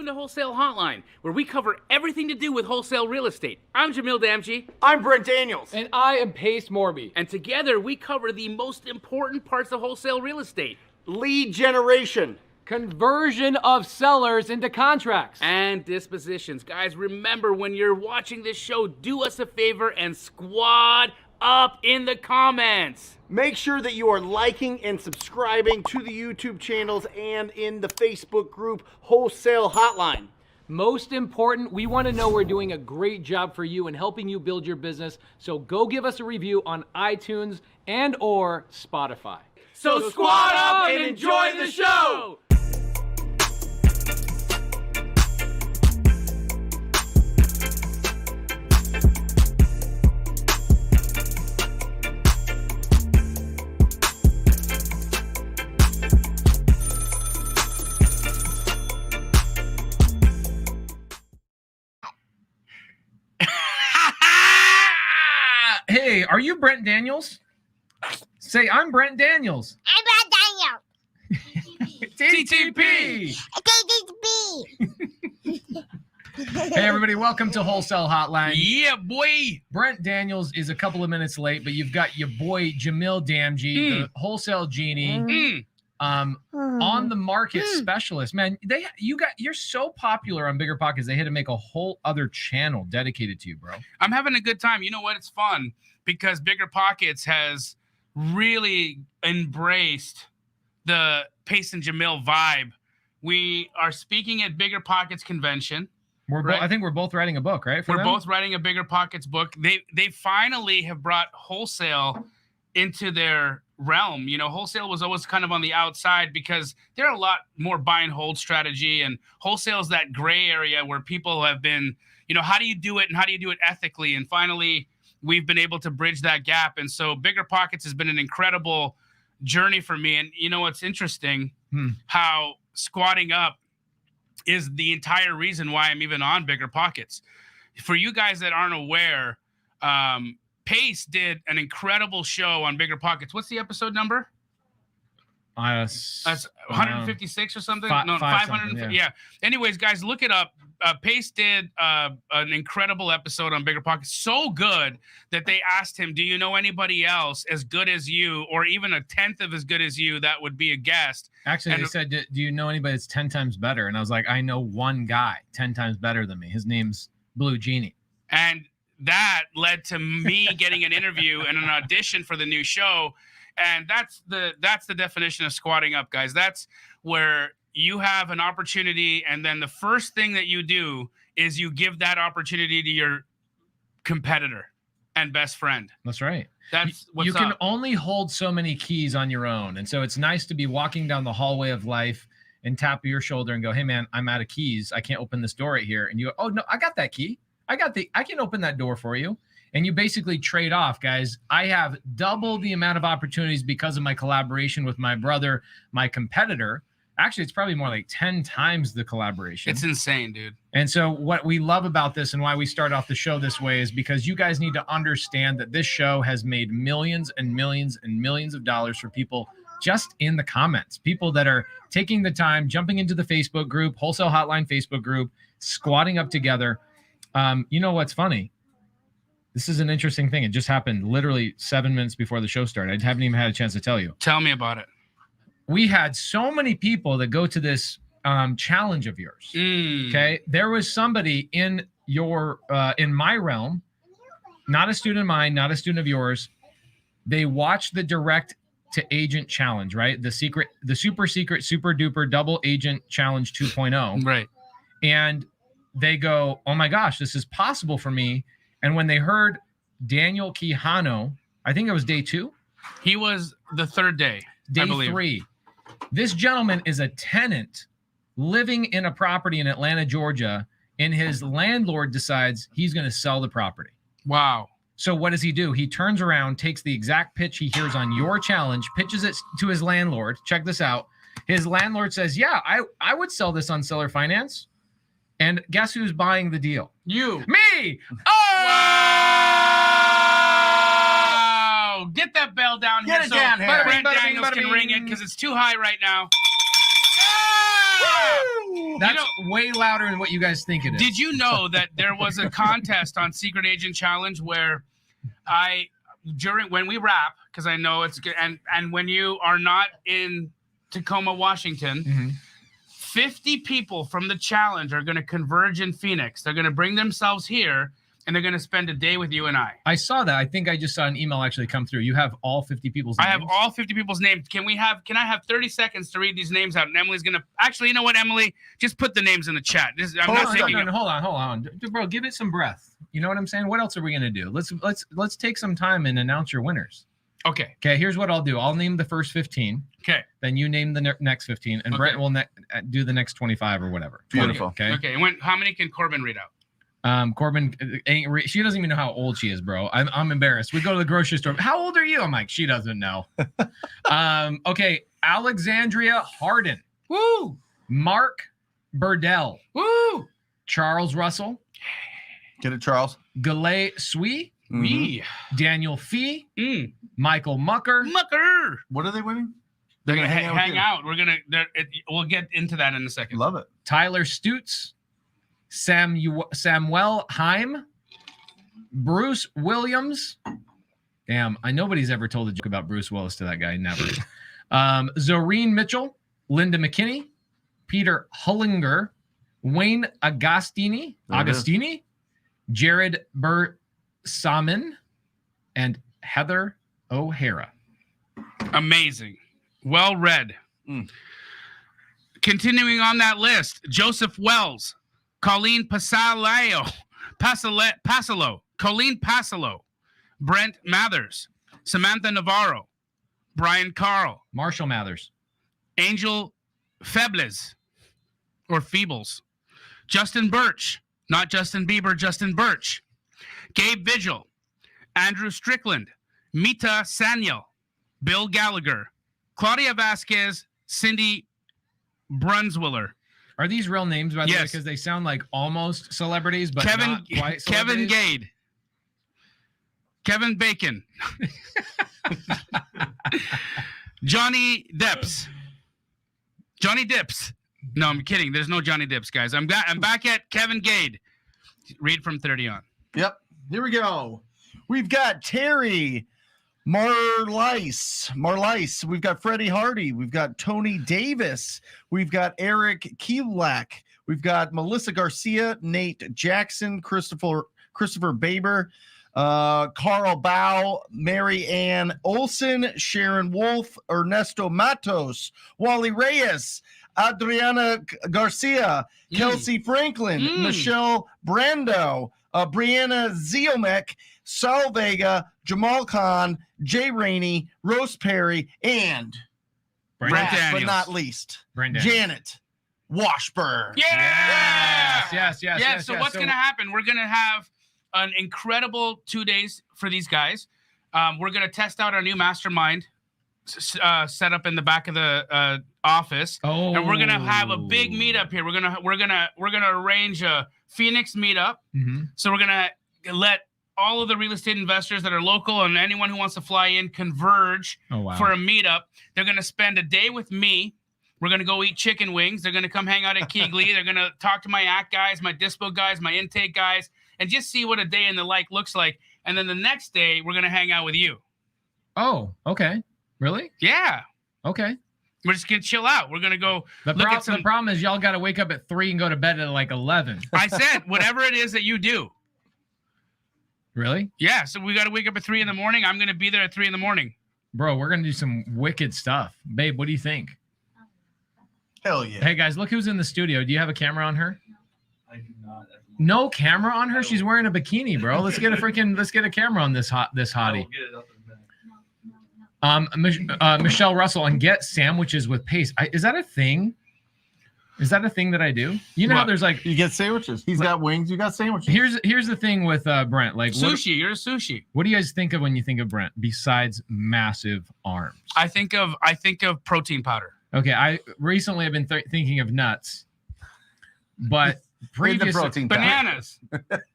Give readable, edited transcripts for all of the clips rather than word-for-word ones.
Welcome to Wholesale Hotline, where we cover everything to do with wholesale real estate. I'm Jamil Damji. I'm Brent Daniels. And I am Pace Morby. And together we cover the most important parts of wholesale real estate. Lead generation. Conversion of sellers into contracts. And dispositions. Guys, remember when you're watching this show, do us a favor and squad up in the comments. Make sure that you are liking and subscribing to the YouTube channels and in the Facebook group Wholesale Hotline. Most important, we want to know we're doing a great job for you and helping you build your business. So go give us a review on iTunes and or Spotify. So squad up and enjoy the show! Hey, are you Brent Daniels? Say, I'm Brent Daniels. I'm Brent Daniels. TTP. TTP. Hey, everybody, welcome to Wholesale Hotline. Yeah, boy. Brent Daniels is a couple of minutes late, but you've got your boy Jamil Damji, the wholesale genie, on the market specialist. Man, you're so popular on Bigger Pockets. They had to make a whole other channel dedicated to you, bro. I'm having a good time. You know what? It's fun because Bigger Pockets has really embraced the Pace and Jamil vibe. We are speaking at Bigger Pockets convention. Right? I think we're both writing a book, right? We're both writing a Bigger Pockets book. They finally have brought wholesale into their realm. You know, wholesale was always kind of on the outside because there are a lot more buy and hold strategy, and wholesale is that gray area where people have been, you know, how do you do it and how do you do it ethically? And finally, we've been able to bridge that gap. And so Bigger Pockets has been an incredible journey for me. And you know, what's interesting, how squatting up is the entire reason why I'm even on Bigger Pockets. For you guys that aren't aware, Pace did an incredible show on Bigger Pockets. What's the episode number? That's 156 or something? No, 550. Yeah. Anyways, guys, look it up. Pace did an incredible episode on Bigger Pockets. So good that they asked him, do you know anybody else as good as you, or even a tenth of as good as you that would be a guest? Actually, they said, do you know anybody that's 10 times better? And I was like, I know one guy 10 times better than me. His name's Blue Genie. And that led to me getting an interview and an audition for the new show. And that's the definition of squatting up, guys. That's where you have an opportunity, and then the first thing that you do is you give that opportunity to your competitor and best friend. That's right. That's what's you can up. only hold so many keys on your own. And so it's nice to be walking down the hallway of life and tap your shoulder and go, hey man, I'm out of keys. I can't open this door right here. And you go, oh no, I got that key. I can open that door for you. And you basically trade off, guys. I have double the amount of opportunities because of my collaboration with my brother, my competitor. Actually, it's probably more like 10 times the collaboration. It's insane, dude. And so what we love about this and why we start off the show this way is because you guys need to understand that this show has made millions and millions and millions of dollars for people just in the comments. People that are taking the time, jumping into the Facebook group, Wholesale Hotline Facebook group, squatting up together. You know what's funny? This is an interesting thing. It just happened literally 7 minutes before the show started. I haven't even had a chance to tell you. Tell me about it. We had so many people that go to this challenge of yours. Okay. There was somebody in my realm, not a student of mine, not a student of yours. They watched the direct to agent challenge, right? The super secret, super duper double agent challenge 2.0. Right. And they go, oh my gosh, this is possible for me. And when they heard Daniel Quijano, I think it was day 2. He was the third day. Day 3. This gentleman is a tenant living in a property in Atlanta, Georgia, and his landlord decides he's going to sell the property. Wow. So what does he do? He turns around, takes the exact pitch he hears on your challenge, pitches it to his landlord. Check this out. His landlord says, yeah, I would sell this on seller finance. And guess who's buying the deal? You. Me. Oh! Wow! Get that bell down Get here it down here. Brent Bada bing, Daniels bada can bing. ring it because it's too high right now. Yeah! That's way louder than what you guys think it is. Did you know that there was a contest on Secret Agent Challenge where when we wrap, because I know it's good, and when you are not in Tacoma, Washington, 50 people from the challenge are going to converge in Phoenix. They're going to bring themselves here, and they're going to spend a day with you and I. I saw that. I think I just saw an email actually come through. You have all 50 people's names? I have all 50 people's names. Can I have 30 seconds to read these names out? And Emily's going to actually, you know what, Emily? Just put the names in the chat. Hold on. Bro, give it some breath. You know what I'm saying? What else are we going to do? Let's take some time and announce your winners. Okay. Okay, here's what I'll do. I'll name the first 15. Okay. Then you name the next 15, and Brent will do the next 25 or whatever. Beautiful. Okay. Okay. And how many can Corbin read out? Corbin she doesn't even know how old she is, bro. I'm embarrassed. We go to the grocery store. How old are you? I'm like, she doesn't know. Okay. Alexandria Harden. Woo! Mark Burdell. Woo! Charles Russell. Get it, Charles. Galay Sui. Wee. Daniel Fee. Michael Mucker. What are they winning? They're gonna hang out. We'll get into that in a second. Love it. Tyler Stutz. Samuel Heim. Bruce Williams. Damn, nobody's ever told a joke about Bruce Willis to that guy. Never. Zoreen Mitchell. Linda McKinney. Peter Hullinger. Wayne Agostini. Jared Bursamin. And Heather O'Hara. Amazing. Well read. Continuing on that list, Joseph Wells, Colleen Pasalo, Colleen Pasalo, Brent Mathers, Samantha Navarro, Brian Carl, Marshall Mathers, Angel Febles, or Feebles, Justin Birch, not Justin Bieber, Justin Birch, Gabe Vigil, Andrew Strickland, Mita Sanyel, Bill Gallagher, Claudia Vasquez, Cindy Brunswiller. Are these real names, by the way? Yes. Because they sound like almost celebrities, but not quite Kevin celebrities. Gade. Kevin Bacon. Johnny Deps. No, I'm kidding. There's no Johnny Deps, guys. I'm back at Kevin Gade. Read from 30 on. Yep. Here we go. We've got Terry Marlice. We've got Freddie Hardy. We've got Tony Davis. We've got Eric Kielak. We've got Melissa Garcia, Nate Jackson, Christopher Baber, Carl Bow, Mary Ann Olson, Sharon Wolf, Ernesto Matos, Wally Reyes, Adriana Garcia, Kelsey Franklin, Michelle Brando, Brianna Ziomek, Sal Vega, Jamal Khan, Jay Rainey, Rose Perry, and Brent last Daniels. but not least, Brent Janet Washburn. Yes. Yes. So what's going to happen? We're going to have an incredible 2 days for these guys. We're going to test out our new mastermind set up in the back of the office. And we're going to have a big meetup here. We're going to arrange a Phoenix meetup. So we're going to let all of the real estate investors that are local and anyone who wants to fly in converge for a meetup. They're going to spend a day with me. We're going to go eat chicken wings. They're going to come hang out at Keegley. They're going to talk to my act guys, my dispo guys, my intake guys, and just see what a day in the like looks like. And then the next day, we're going to hang out with you. Oh, okay. Really? Yeah. Okay. We're just going to chill out. We're going to go The look at some... problem is y'all got to wake up at 3 and go to bed at like 11. I said, whatever it is that you do. Really? Yeah. So we got to wake up at 3 in the morning. I'm going to be there at 3 in the morning. Bro, we're going to do some wicked stuff. Babe, what do you think? Hell yeah. Hey, guys, look who's in the studio. Do you have a camera on her? I do not. No camera on her? She's wearing a bikini, bro. Let's get a camera on this hottie. Michelle Russell, and get sandwiches with paste. Is that a thing? Is that a thing that I do? You know how there's like you get sandwiches. He's got wings. You got sandwiches. Here's the thing with Brent. Like sushi. You're a sushi. What do you guys think of when you think of Brent? Besides massive arms, I think of protein powder. Okay, I recently have been thinking of nuts, but previously bananas.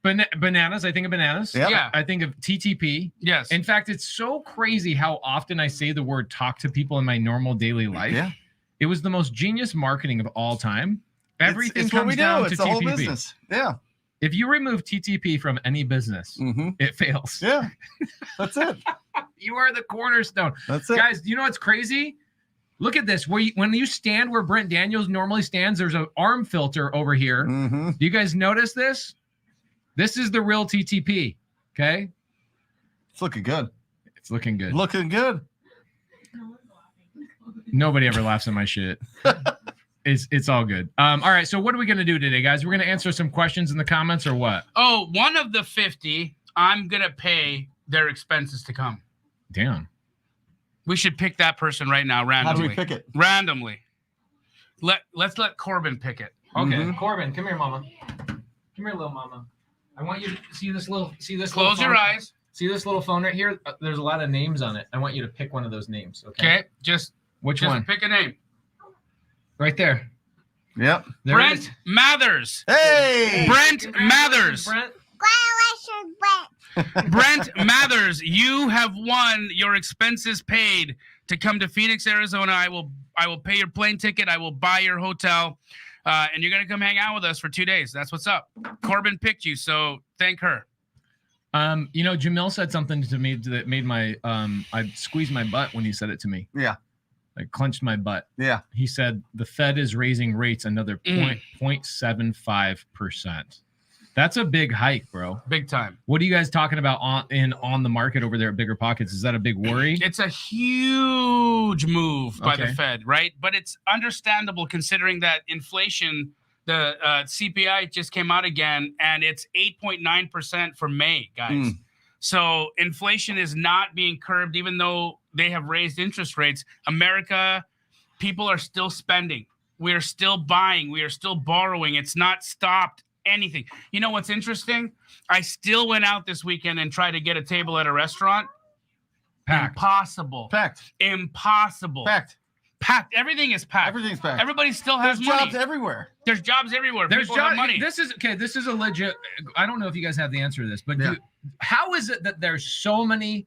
Bananas. I think of bananas. Yep. Yeah. I think of TTP. Yes. In fact, it's so crazy how often I say the word talk to people in my normal daily life. Yeah. It was the most genius marketing of all time. Everything it's what comes we down do. to It's the whole TTP. business. Yeah. If you remove TTP from any business, it fails. Yeah. That's it. You are the cornerstone. That's it. Guys, do you know what's crazy? Look at this. When you stand where Brent Daniels normally stands, there's an arm filter over here. Do you guys notice this? This is the real TTP. Okay. It's looking good. It's looking good. Looking good. Nobody ever laughs at my shit. It's all good. All right. So what are we going to do today, guys? We're going to answer some questions in the comments or what? Oh, one of the 50, I'm going to pay their expenses to come. Damn. We should pick that person right now, How randomly. do we pick it? Randomly. Let's let Corbin pick it. Okay. Corbin, come here, mama. Come here, little mama. I want you to see this little Close your eyes. See this little phone right here? There's a lot of names on it. I want you to pick one of those names. Okay. Just one? pick a name. Right there. Yep. There it Brent is. Mathers. Hey. Brent Mathers. Brent. Brent Mathers, you have won your expenses paid to come to Phoenix, Arizona. I will pay your plane ticket. I will buy your hotel. And you're going to come hang out with us for 2 days. That's what's up. Corbin picked you, so thank her. Jamil said something to me that made my I squeezed my butt when he said it to me. Yeah. I clenched my butt. Yeah. He said the Fed is raising rates another 0.75%. That's a big hike, bro. Big time. What are you guys talking about on the market over there at Bigger Pockets? Is that a big worry? It's a huge move by the Okay. Fed, right? But it's understandable considering that inflation, the CPI just came out again, and it's 8.9% for May, guys. So inflation is not being curbed, even though they have raised interest rates. America, people are still spending. We are still buying. We are still borrowing. It's not stopped anything. You know what's interesting? I still went out this weekend and tried to get a table at a restaurant. Packed. Impossible. Packed. Impossible. Packed. Packed. Everything is packed. Everything's packed. Everybody still has There's money. jobs everywhere. There's jobs everywhere. There's People have money. This is a legit. I don't know if you guys have the answer to this, but Yeah. how is it that there's so many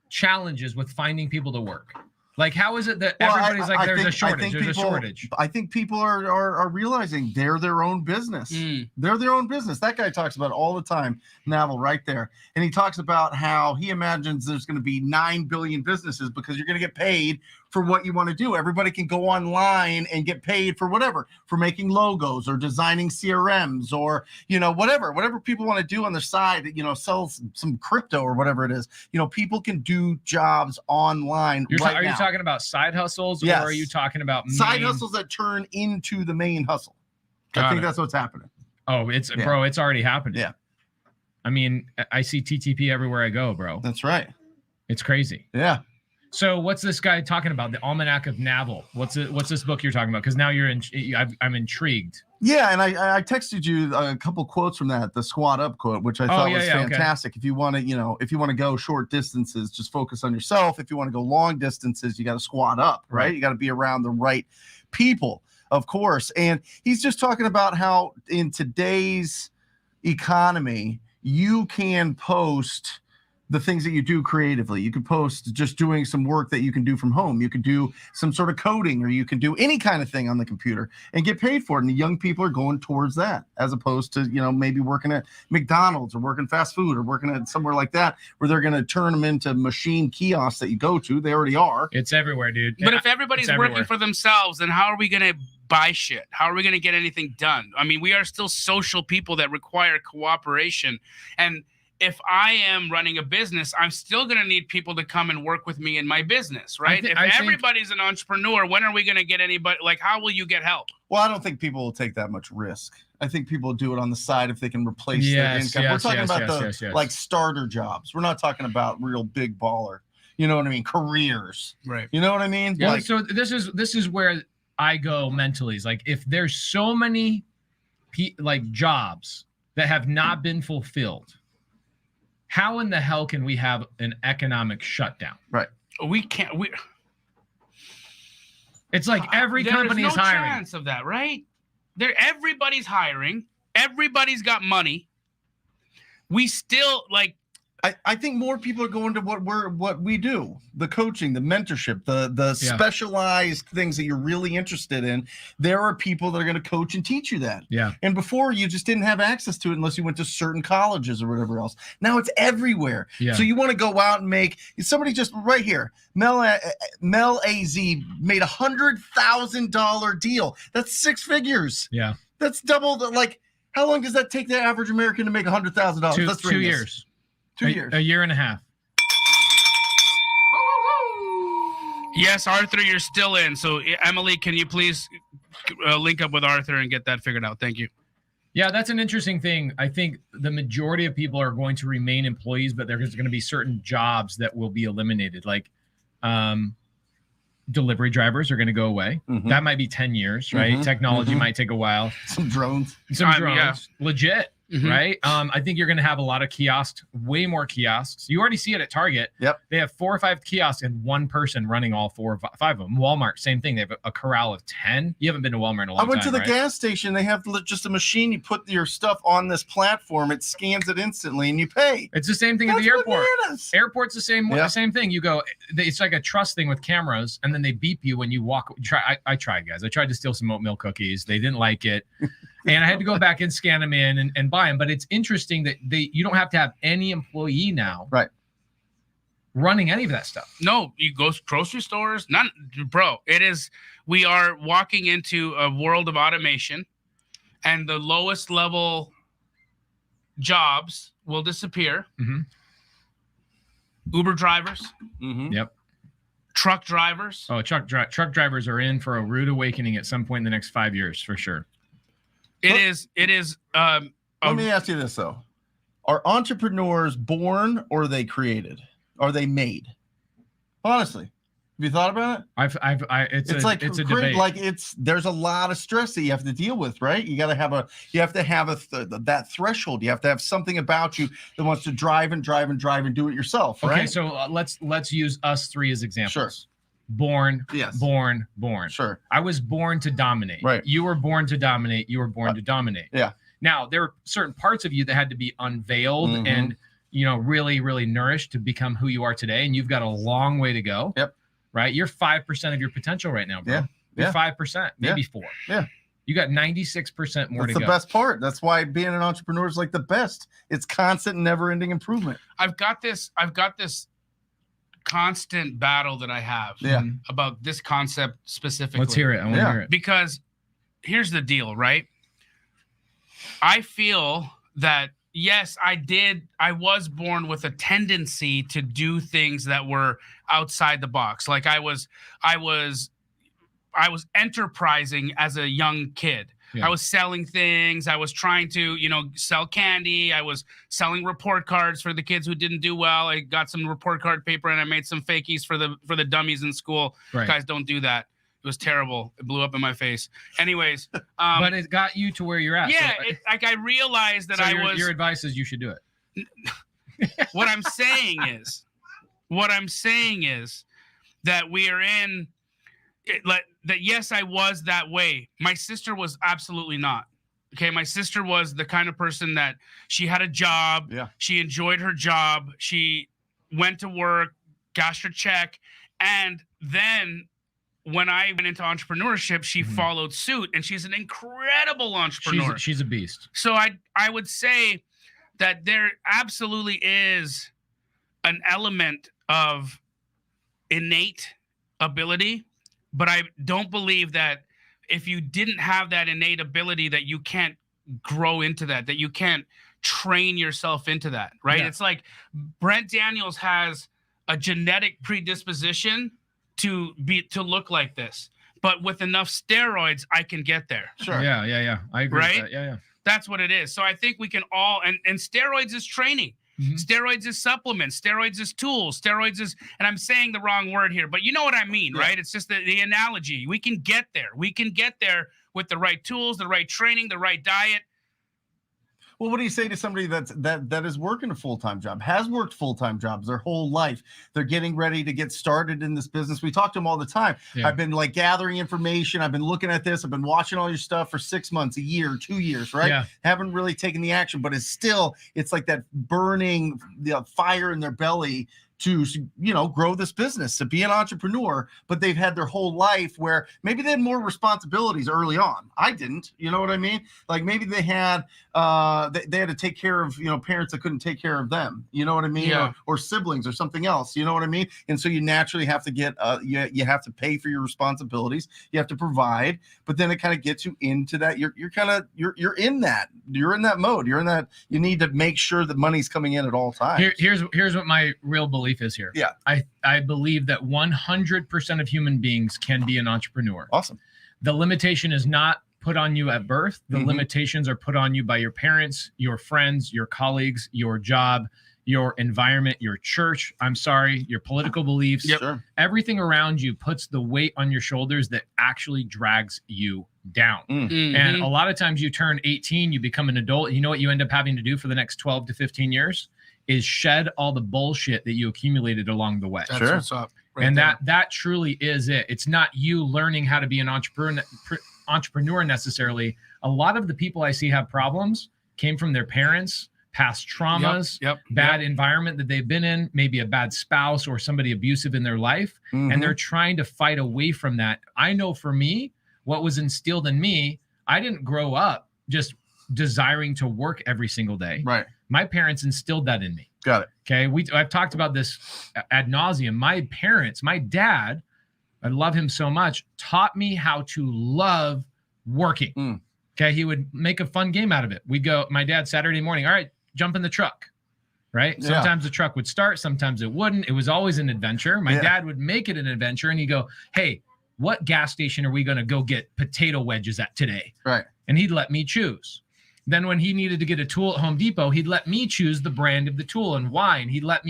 challenges with finding people to work? Like, how is it that everybody's like, there's a shortage? There's a shortage. I think people are realizing they're their own business. They're their own business. That guy talks about it all the time, Navel, right there. And he talks about how he imagines there's going to be 9 billion businesses because you're going to get paid for what you want to do. Everybody can go online and get paid for whatever, for making logos or designing CRMs or, whatever people want to do on the side, sell some crypto or whatever it is. People can do jobs online Are now. you talking about side hustles, Yes. or are you talking about Side hustles that turn into the main hustle? I think that's what's happening. Oh, it's bro, it's already happening. Yeah. I mean, I see TTP everywhere I go, bro. That's right. It's crazy. Yeah. So what's this guy talking about? The Almanac of Navel. What's this book you're talking about? Because now I'm intrigued. Yeah, and I texted you a couple quotes from that, the squat up quote, which I thought was fantastic. Okay. If you want to, go short distances, just focus on yourself. If you want to go long distances, you got to squat up, right? You got to be around the right people, of course. And he's just talking about how in today's economy, you can post the things that you do creatively. You can post just doing some work that you can do from home. You can do some sort of coding, or you can do any kind of thing on the computer and get paid for it. And the young people are going towards that, as opposed to, maybe working at McDonald's or working fast food or working at somewhere like that, where they're going to turn them into machine kiosks that you go to. They already are. It's everywhere, dude. But if everybody's working for themselves, then how are we going to buy shit? How are we going to get anything done? I mean, we are still social people that require cooperation. And if I am running a business, I'm still going to need people to come and work with me in my business, right? If everybody's an entrepreneur, when are we going to get anybody? Like, how will you get help? Well, I don't think people will take that much risk. I think people will do it on the side if they can replace their income. We're talking about like starter jobs. We're not talking about real big baller, you know what I mean? Careers, right? You know what I mean? Yeah. So this is where I go mentally. Is like, if there's so many jobs that have not been fulfilled, how in the hell can we have an economic shutdown? Right. We can't. It's like every company is hiring. There's no chance of that, right? Everybody's hiring. Everybody's got money. We still I think more people are going to what we do, the coaching, the mentorship, the specialized things that you're really interested in. There are people that are going to coach and teach you that. Yeah. And before, you just didn't have access to it unless you went to certain colleges or whatever else. Now it's everywhere. Yeah. So you want to go out and make somebody just right here. Mel AZ made $100,000 deal. That's 6 figures. Yeah. That's double like. How long does that take the average American to make $100,000? 2 years. 2 years. A year and a half. Yes, Arthur, you're still in. So, Emily, can you please link up with Arthur and get that figured out? Thank you. Yeah, that's an interesting thing. I think the majority of people are going to remain employees, but there's going to be certain jobs that will be eliminated. Like delivery drivers are going to go away. Mhm. That might be 10 years, right? Mhm. Technology Mhm. might take a while. Some drones. Some Yeah. drones, legit. Mhm. Right. I think you're going to have a lot of kiosks, way more kiosks. You already see it at Target. Yep. They have 4 or 5 kiosks and one person running all 4 or 5 of them. Walmart, same thing. They have a corral of 10. You haven't been to Walmart in a long I time. went to the right? gas station. They have just a machine. You put your stuff on this platform. It scans it instantly, and you pay. It's the same thing at That's the airport. bananas. Airport's the same Yeah. same thing. You go, it's like a trust thing with cameras, and then they beep you when you walk. I tried, guys. I tried to steal some oatmeal cookies. They didn't like it, and I had to go back and scan them in and buy them. But it's interesting that you don't have to have any employee now, Right, running any of that stuff. No, you go grocery stores. None, bro. It is. We are walking into a world of automation, and the lowest level jobs will disappear. Mhm. Uber drivers, Mhm. Yep. truck drivers. Oh, truck drivers are in for a rude awakening at some point in the next 5 years for sure. It is. Let me ask you this though: are entrepreneurs born or are they created? Are they made? Honestly, have you thought about it? It's a great, debate. like there's a lot of stress that you have to deal with, right? You have to have that threshold. You have to have something about you that wants to drive and do it yourself, right? Okay, so let's use us 3 as examples. Sure. Born, Yes. born. Sure. I was born to dominate. Right. You were born to dominate. You were born to dominate. Yeah. Now, there were certain parts of you that had to be unveiled Mhm. and, really, really nourished to become who you are today. And you've got a long way to go. Yep. Right. You're 5% of your potential right now, bro. Yeah. You're Yeah. 5%, maybe 4. Yeah. You got 96% more That's to the go. best part. That's why being an entrepreneur is like the best. It's constant, never-ending improvement. I've got this constant battle that I have Yeah. about this concept specifically. Let's hear it. I want to Yeah. hear it. Because here's the deal, right? I feel that yes, I was born with a tendency to do things that were outside the box. Like I was enterprising as a young kid. Yeah. I was selling things. I was trying to, sell candy. I was selling report cards for the kids who didn't do well. I got some report card paper and I made some fakies for the dummies in school. Right. Guys, don't do that. It was terrible. It blew up in my face. Anyways, But it got you to where you're at. yeah, So, I realized that so I your advice is you should do it. what I'm saying is that we are in that. Yes, I was that way. My sister was absolutely not. Okay. My sister was the kind of person that she had a job. Yeah. She enjoyed her job. She went to work, cashed her check. And then when I went into entrepreneurship, she followed suit, and she's an incredible entrepreneur. She's a beast. So I would say that there absolutely is an element of innate ability, but I don't believe that if you didn't have that innate ability that you can't grow into that you can't train yourself into that, right? Yeah. It's like Brent Daniels has a genetic predisposition to look like this, but with enough steroids, I can get there. Sure. Yeah. I agree Right? with that. Yeah. That's what it is. So I think we can all, and steroids is training. Mhm. Steroids is supplements. Steroids is tools. Steroids is, and I'm saying the wrong word here, but you know what I mean, Yeah. right? It's just the analogy. We can get there. We can get there with the right tools, the right training, the right diet. Well, what do you say to somebody that is working a full-time job, has worked full-time jobs their whole life? They're getting ready to get started in this business. We talk to them all the time. Yeah. I've been like gathering information. I've been looking at this. I've been watching all your stuff for 6 months, a year, 2 years, right? Yeah. Haven't really taken the action, but it's like that burning fire in their belly to, grow this business, to be an entrepreneur, but they've had their whole life where maybe they had more responsibilities early on. I didn't, you know what I mean? Like maybe they had, they had to take care of, parents that couldn't take care of them, you know what I mean? Yeah. Or siblings or something else, you know what I mean? And so you naturally have to get, you have to pay for your responsibilities. You have to provide, but then it kind of gets you into that. You're in that mode. You need to make sure that money's coming in at all times. Here's what my real belief is here. Yeah. I believe that 100% of human beings can be an entrepreneur. Awesome. The limitation is not put on you at birth. The limitations are put on you by your parents, your friends, your colleagues, your job, your environment, your church. I'm sorry, your political beliefs. Yep. Sure. Everything around you puts the weight on your shoulders that actually drags you down. Mhm. And a lot of times you turn 18, you become an adult. You know what you end up having to do for the next 12 to 15 years is shed all the bullshit that you accumulated along the way. That's Sure. what's up. Right And there. that truly is it. It's not you learning how to be an entrepreneur necessarily. A lot of the people I see have problems came from their parents, past traumas, Yep. bad environment that they've been in, maybe a bad spouse or somebody abusive in their life, and they're trying to fight away from that. I know for me, what was instilled in me, I didn't grow up just desiring to work every single day. Right. My parents instilled that in me. Got it. Okay. I've talked about this ad nauseum. My parents, my dad, I love him so much, taught me how to love working. Okay. He would make a fun game out of it. We'd go, my dad, Saturday morning, all right, jump in the truck. Right. Yeah. Sometimes the truck would start, sometimes it wouldn't. It was always an adventure. My dad would make it an adventure and he'd go, hey, what gas station are we going to go get potato wedges at today? Right. And he'd let me choose. Then when he needed to get a tool at Home Depot, he'd let me choose the brand of the tool and why, and he'd let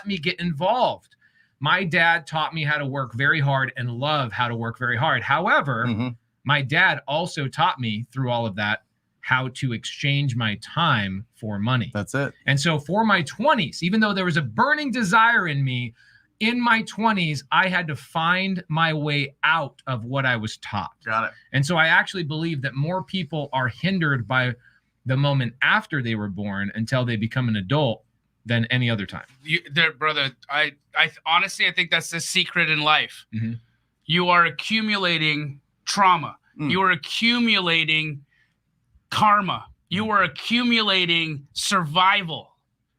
me get involved. My dad taught me how to work very hard and love how to work very hard. However, my dad also taught me through all of that how to exchange my time for money. That's it. And so for my 20s, even though there was a burning desire in me, in my 20s, I had to find my way out of what I was taught. Got it. And so I actually believe that more people are hindered by the moment after they were born until they become an adult than any other time. Brother, I honestly, I think that's the secret in life. Mhm. You are accumulating trauma. You are accumulating karma. You are accumulating survival.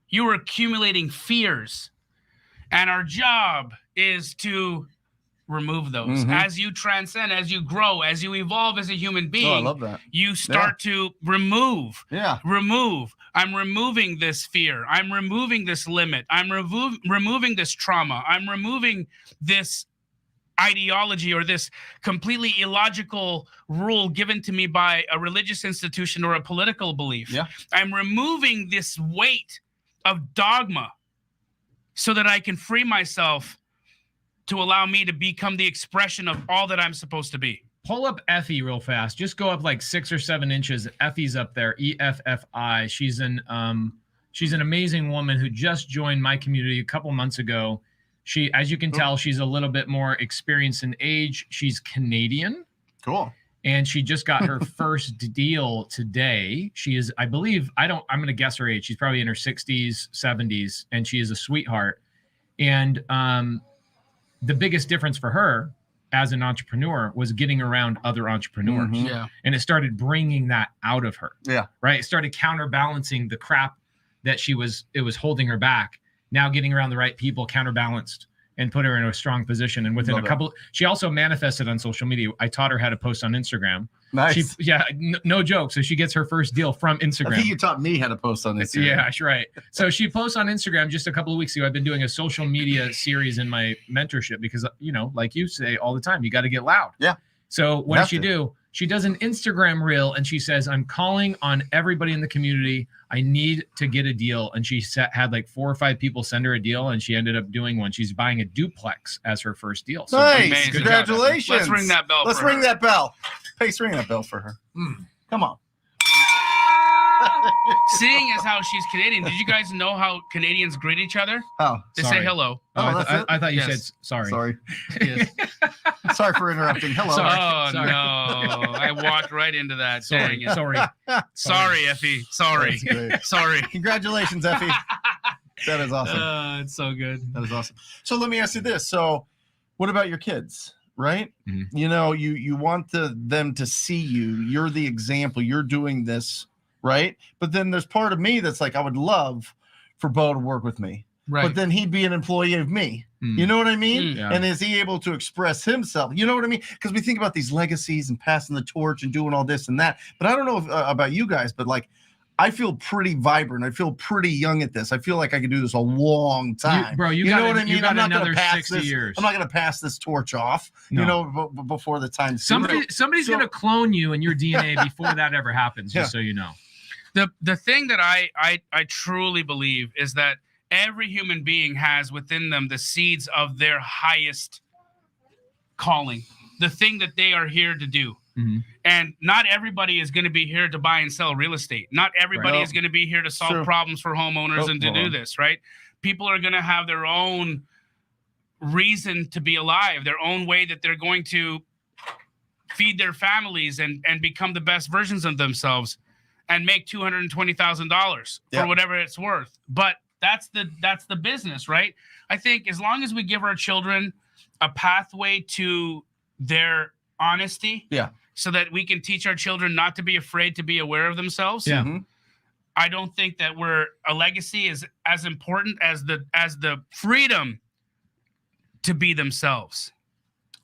You are accumulating fears. And our job is to remove those. As you transcend, as you grow, as you evolve as a human being, Oh, I love that. you start to remove. Yeah. I'm removing this fear. I'm removing this limit. I'm removing this trauma. I'm removing this ideology or this completely illogical rule given to me by a religious institution or a political belief. Yeah. I'm removing this weight of dogma so that I can free myself to allow me to become the expression of all that I'm supposed to be. Pull up Effie real fast. Just go up like 6 or 7 inches. Effie's up there. EFFI. She's an amazing woman who just joined my community a couple months ago. She, as you can tell, she's a little bit more experienced in age. She's Canadian. Cool. And she just got her first deal today. She is, I believe, I'm going to guess her age. She's probably in her 60s, 70s, and she is a sweetheart. And the biggest difference for her as an entrepreneur was getting around other entrepreneurs. Yeah. And it started bringing that out of her. Yeah. Right. It started counterbalancing the crap that it was holding her back. Now getting around the right people counterbalanced and put her in a strong position. And within she also manifested on social media. I taught her how to post on Instagram. Nice. No joke. So she gets her first deal from Instagram. I think you taught me how to post on this. Yeah, that's right. So she posts on Instagram just a couple of weeks ago. I've been doing a social media series in my mentorship because, like you say all the time, you got to get loud. Yeah. So what does she do? She does an Instagram reel and she says, I'm calling on everybody in the community. I need to get a deal. And she had like 4 or 5 people send her a deal and she ended up doing one. She's buying a duplex as her first deal. So Nice. amazing. Congratulations. Let's ring that bell. Let's ring that bell. Pace, ring that bell for her. Come on. Seeing as how she's Canadian, did you guys know how Canadians greet each other? Oh, They Sorry. say hello. Oh, I, that's th- it? I thought you Yes. said sorry. sorry. Yes. Sorry for interrupting. Hello. Sorry. Oh Sorry. no! I walked right into that. Dang Sorry. it. Sorry. Sorry, Effie. Sorry. That's great. Sorry. Congratulations, Effie. That is awesome. It's so good. That is awesome. So let me ask you this. So what about your kids? Right? Mhm. You know, you want them to see you. You're the example. You're doing this, right? But then there's part of me that's like, I would love for Bo to work with me. Right. But then he'd be an employee of me. Mm. You know what I mean? Yeah. And is he able to express himself? You know what I mean? Because we think about these legacies and passing the torch and doing all this and that. But I don't know about you guys, but like, I feel pretty vibrant. I feel pretty young at this. I feel like I could do this a long time. You know got what I mean? You got I'm not gonna another pass 60 this, years. I'm not going to pass this torch off, No. you know, before the time. Somebody's So- going to clone you in your DNA before that ever happens, just so you know. The thing that I truly believe is that every human being has within them the seeds of their highest calling, the thing that they are here to do. Mhm. And not everybody is going to be here to buy and sell real estate. Not everybody Right. is going to be here to solve True. problems for homeowners and to hold do on. this, right? People are going to have their own reason to be alive, their own way that they're going to feed their families and become the best versions of themselves and make $220,000 Yeah. for whatever it's worth. But that's the business, right? I think as long as we give our children a pathway to their honesty, Yeah. so that we can teach our children not to be afraid to be aware of themselves. Yeah. Mhm. I don't think that a legacy is as important as the freedom to be themselves.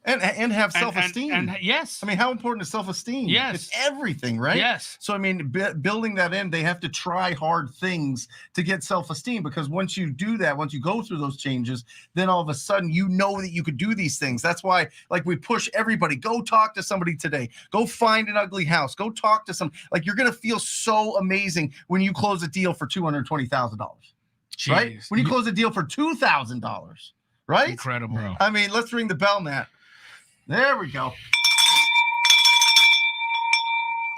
And have And- self-esteem. and yes. I mean, how important is self-esteem? Yes. It's everything, right? Yes. So, I mean, building that in, they have to try hard things to get self-esteem, because once you do that, once you go through those changes, then all of a sudden, you know that you could do these things. That's why, like, we push everybody, go talk to somebody today, go find an ugly house, go talk to some, like, you're going to feel so amazing when you close a deal for $220,000, right? Jeez. When you close a deal for $2,000, right? Incredible. Bro. I mean, let's ring the bell, Matt. There we go.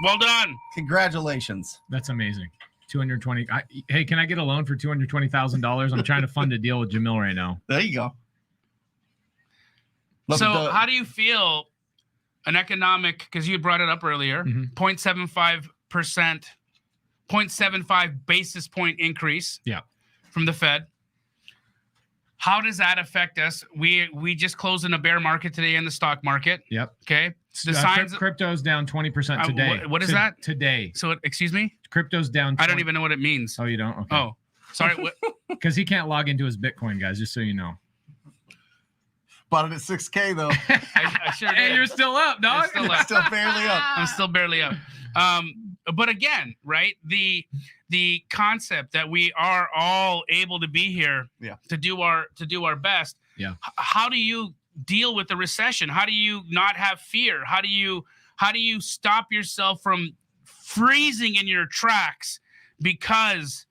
Well done. Congratulations. That's amazing. 220. Hey, can I get a loan for $220,000? I'm trying to fund a deal with Jamil right now. There you go. Love So it. how do you feel an economic, because you brought it up earlier, Mhm. 0.75%, 0.75 basis point increase Yeah. from the Fed. How does that affect us? We just closed in a bear market today in the stock market. Yep. Okay. The signs. Crypto's down 20% Uh, today. what is that? Today. So excuse me. Crypto's down. I don't 20 even know what it means. Oh, you don't? Okay. Oh, sorry. What, Because he can't log into his Bitcoin, guys, just so you know. Bought it at 6K though. I sure Hey, did. you're still up, dog. I'm still up. Still barely up. I'm still barely up. But again, right? The concept that we are all able to be here Yeah. to do our best. Yeah. How do you deal with the recession? How do you not have fear? How do you stop yourself from freezing in your tracks because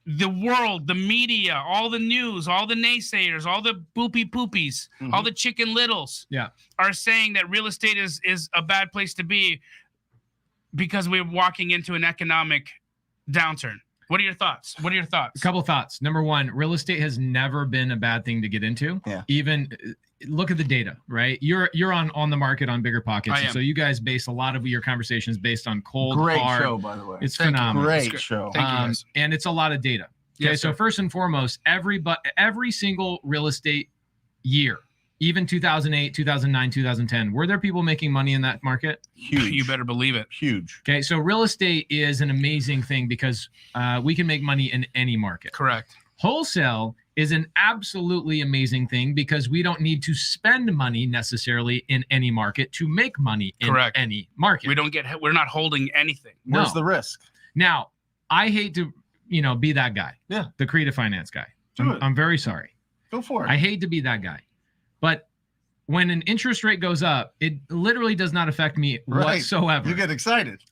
the world, the media, all the news, all the naysayers, all the boopy poopies, all the chicken littles Yeah. are saying that real estate is a bad place to be because we're walking into an economic downturn. What are your thoughts? A couple thoughts. Number one, real estate has never been a bad thing to get into. Yeah. Even look at the data, right? You're on the market on Bigger Pockets. I am. So you guys base a lot of your conversations based on cold, Great hard. show, by the way. It's Thank you. phenomenal. Great show. Thank you, guys. And it's a lot of data. Okay, Yes, so sir. first and foremost, every single real estate year, even 2008, 2009, 2010, were there people making money in that market? Huge. You better believe it. Huge. Okay, so real estate is an amazing thing because we can make money in any market. Correct. Wholesale is an absolutely amazing thing because we don't need to spend money necessarily in any market to make money in Correct. any market. We're not holding anything. Where's No. the risk? Now, I hate to, be that guy. Yeah. The creative finance guy. Do it. I'm very sorry. Go for it. I hate to be that guy. But when an interest rate goes up, it literally does not affect me Right. whatsoever. You get excited.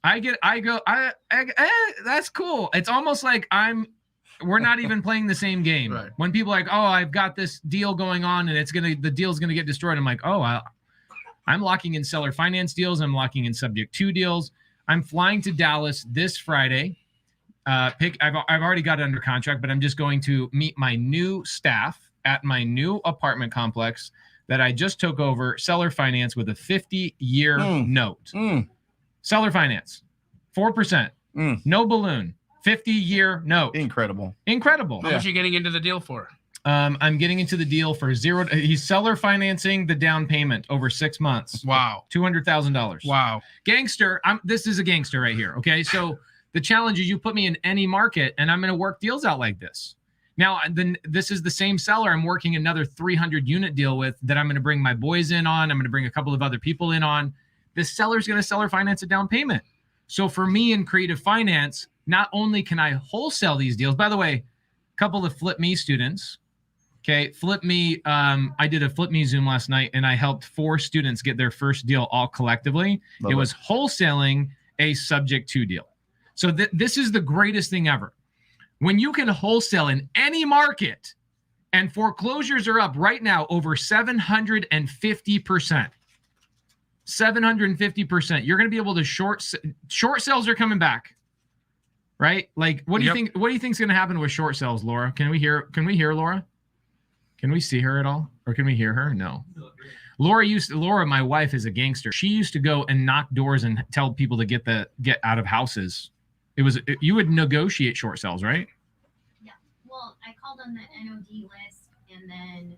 That's cool. It's almost like we're not even playing the same game. Right. When people are like, oh, I've got this deal going on and the deal's gonna get destroyed. I'm like, oh, I'm locking in seller finance deals. I'm locking in subject to deals. I'm flying to Dallas this Friday. I've already got it under contract, but I'm just going to meet my new staff at my new apartment complex that I just took over, seller finance with a 50-year note. Seller finance, 4%, no balloon, 50-year note. Incredible. How much are you getting into the deal for? I'm getting into the deal for zero. He's seller financing the down payment over 6 months. Wow. $200,000. Wow. Gangster. This is a gangster right here. Okay. So the challenge is you put me in any market and I'm going to work deals out like this. Now, then this is the same seller I'm working another 300 unit deal with that I'm going to bring my boys in on. I'm going to bring a couple of other people in on. This seller's going to seller finance a down payment. So for me in creative finance, not only can I wholesale these deals, by the way, a couple of Flip Me students. Okay. Flip Me. I did a Flip Me Zoom last night and I helped 4 students get their first deal all collectively. It was wholesaling a subject to deal. So this is the greatest thing ever. When you can wholesale in any market and foreclosures are up right now over 750%, 750%, you're going to be able to short sales are coming back, right? Like, what do you think? What do you think is going to happen with short sales, Laura? Can we hear Laura? Can we see her at all? Or can we hear her? No. Laura, my wife, is a gangster. She used to go and knock doors and tell people to get out of houses. You would negotiate short sales, right? Yeah. Well, I called on the NOD list and then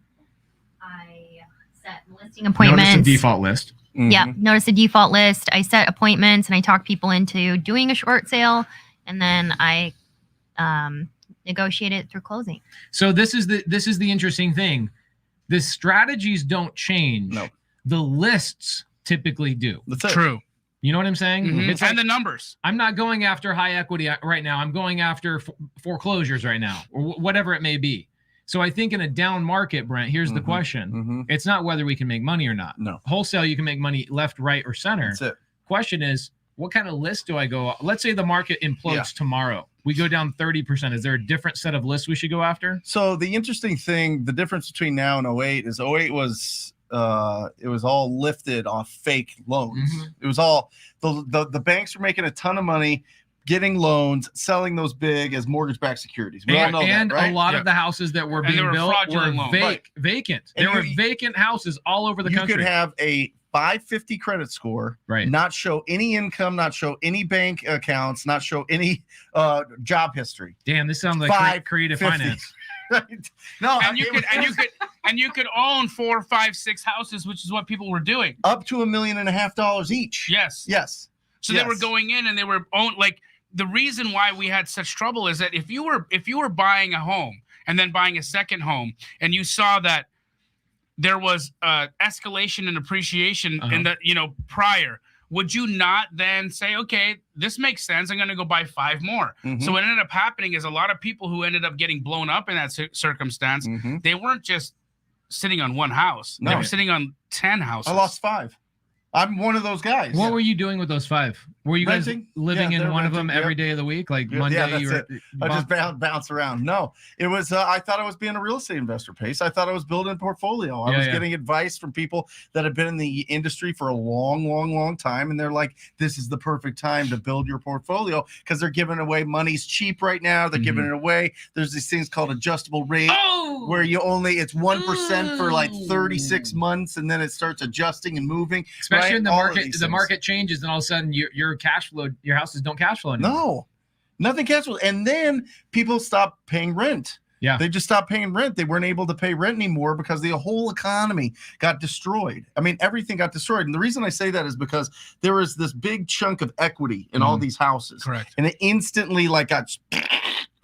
I set listing appointments. Notice a default list. Yeah. Notice a default list. I set appointments and I talk people into doing a short sale and then I negotiate it through closing. So this is the interesting thing. The strategies don't change. No. The lists typically do. That's it. True. You know what I'm saying? It's and the numbers. I'm not going after high equity right now. I'm going after foreclosures right now, or whatever it may be. So I think in a down market, Brent, here's the question. It's not whether we can make money or not. No. Wholesale, you can make money left, right, or center. That's it. Question is, what kind of list do I go? Let's say the market implodes tomorrow. We go down 30%. Is there a different set of lists we should go after? So the interesting thing, the difference between now and 08 is 08 was it was all lifted off fake loans. It was all the banks were making a ton of money getting loans, selling those big as mortgage-backed securities. We all know that, right? A lot of the houses that were being built were vacant. There were vacant houses all over the country. You could have a 550 credit score, not show any income, not show any bank accounts, not show any job history. Damn, this sounds like creative finance. No, and you could own 4, 5, 6 houses, which is what people were doing. Up to $1.5 million each. Yes. So they were going in and they were like the reason why we had such trouble is that if you were buying a home and then buying a second home and you saw that there was escalation and appreciation in the prior, would you not then say, okay, this makes sense, I'm going to go buy 5 more? So what ended up happening is a lot of people who ended up getting blown up in that circumstance, they weren't just sitting on one house. They were sitting on 10 houses. I lost 5. I'm one of those guys. What were you doing with those 5? Were you guys living in one of them every day of the week? Like Monday, I just bounce around. No, it was. I thought I was being a real estate investor, Pace. I thought I was building a portfolio. I was getting advice from people that have been in the industry for a long time, and they're like, "This is the perfect time to build your portfolio because they're giving away money's cheap right now. They're giving it away. There's these things called adjustable rate, where it's 1% for like 36 months, and then it starts adjusting and moving. Especially in the market, the market changes, and all of a sudden your cash flow, your houses don't cash flow anymore. No, nothing cash flow. And then people stop paying rent. Yeah. They just stopped paying rent. They weren't able to pay rent anymore because the whole economy got destroyed. I mean, everything got destroyed. And the reason I say that is because there was this big chunk of equity in all these houses. Correct. And it instantly got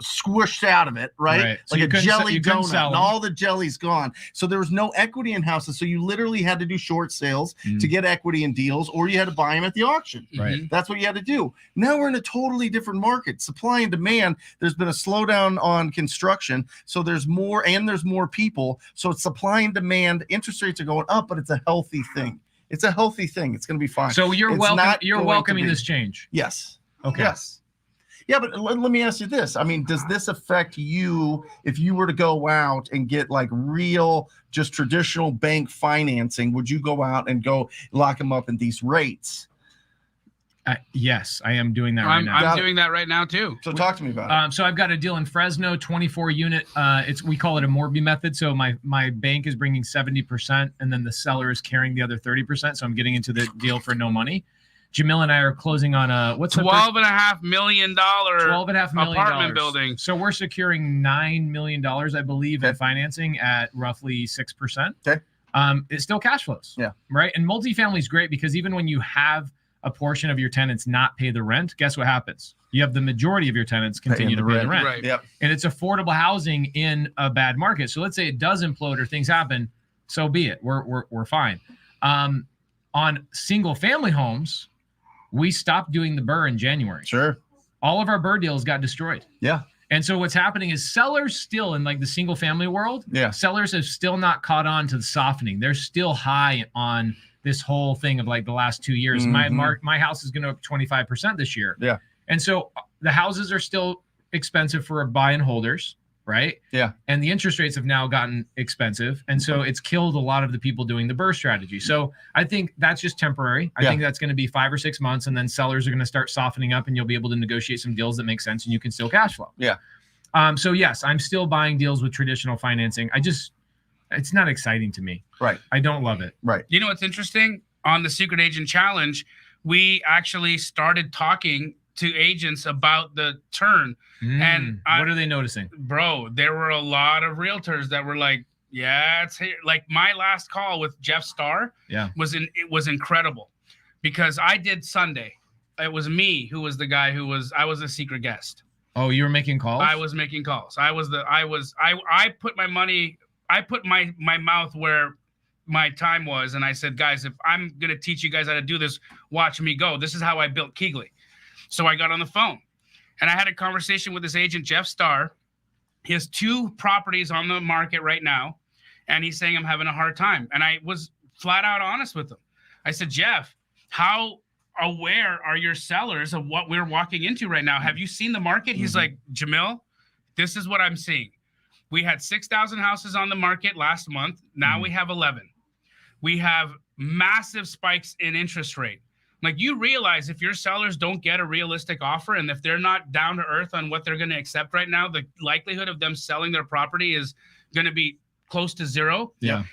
squished out of it, right? So like a jelly donut, and all the jelly's gone. So there was no equity in houses. So you literally had to do short sales to get equity in deals, or you had to buy them at the auction. Right. That's what you had to do. Now we're in a totally different market. Supply and demand. There's been a slowdown on construction. So there's more, and there's more people. So it's supply and demand. Interest rates are going up, but it's a healthy thing. It's a healthy thing. It's going to be fine. So you're welcoming this change. Yes. Okay. Yes. Yeah, but let me ask you this. I mean, does this affect you if you were to go out and get like real, just traditional bank financing? Would you go out and go lock them up in these rates? Yes, I am doing that right now. I'm doing that right now too. So talk to me about it. So I've got a deal in Fresno, 24 unit. We call it a Morby method. So my bank is bringing 70%, and then the seller is carrying the other 30%. So I'm getting into the deal for no money. Jamil and I are closing on $12.5 million apartment building. So we're securing $9 million, I believe, in financing at roughly 6%. Okay. It still cash flows. Yeah. Right. And multifamily is great because even when you have a portion of your tenants not pay the rent, guess what happens? You have the majority of your tenants continue to pay the rent. Right. Yep. And it's affordable housing in a bad market. So let's say it does implode or things happen, so be it. We're fine. On single family homes, we stopped doing the BRRRR in January. Sure. All of our BRRRR deals got destroyed. Yeah. And so what's happening is sellers still in like the single family world, sellers have still not caught on to the softening. They're still high on this whole thing of like the last 2 years. My house is going to up 25% this year. Yeah. And so the houses are still expensive for buy and holders, right? Yeah. And the interest rates have now gotten expensive. And so it's killed a lot of the people doing the BRRRR strategy. So I think that's just temporary. I think that's going to be 5 or 6 months, and then sellers are going to start softening up and you'll be able to negotiate some deals that make sense and you can still cash flow. Yeah. So yes, I'm still buying deals with traditional financing. It's not exciting to me. Right. I don't love it. Right. You know what's interesting? On the Secret Agent Challenge, we actually started talking to agents about the turn. And what are they noticing? Bro, there were a lot of realtors that were like, yeah, it's here. Like my last call with Jeff Starr it was incredible because I did Sunday. It was me who was the guy I was a secret guest. Oh, you were making calls? I was making calls. I put my money, I put my mouth where my time was. And I said, guys, if I'm going to teach you guys how to do this, watch me go. This is how I built Keegley. So I got on the phone and I had a conversation with this agent, Jeff Starr. He has 2 properties on the market right now. And he's saying, I'm having a hard time. And I was flat out honest with him. I said, Jeff, how aware are your sellers of what we're walking into right now? Have you seen the market? He's like, Jamil, this is what I'm seeing. We had 6,000 houses on the market last month. Now we have 11. We have massive spikes in interest rate. Like, you realize if your sellers don't get a realistic offer and if they're not down to earth on what they're going to accept right now, the likelihood of them selling their property is going to be close to 0. Yeah.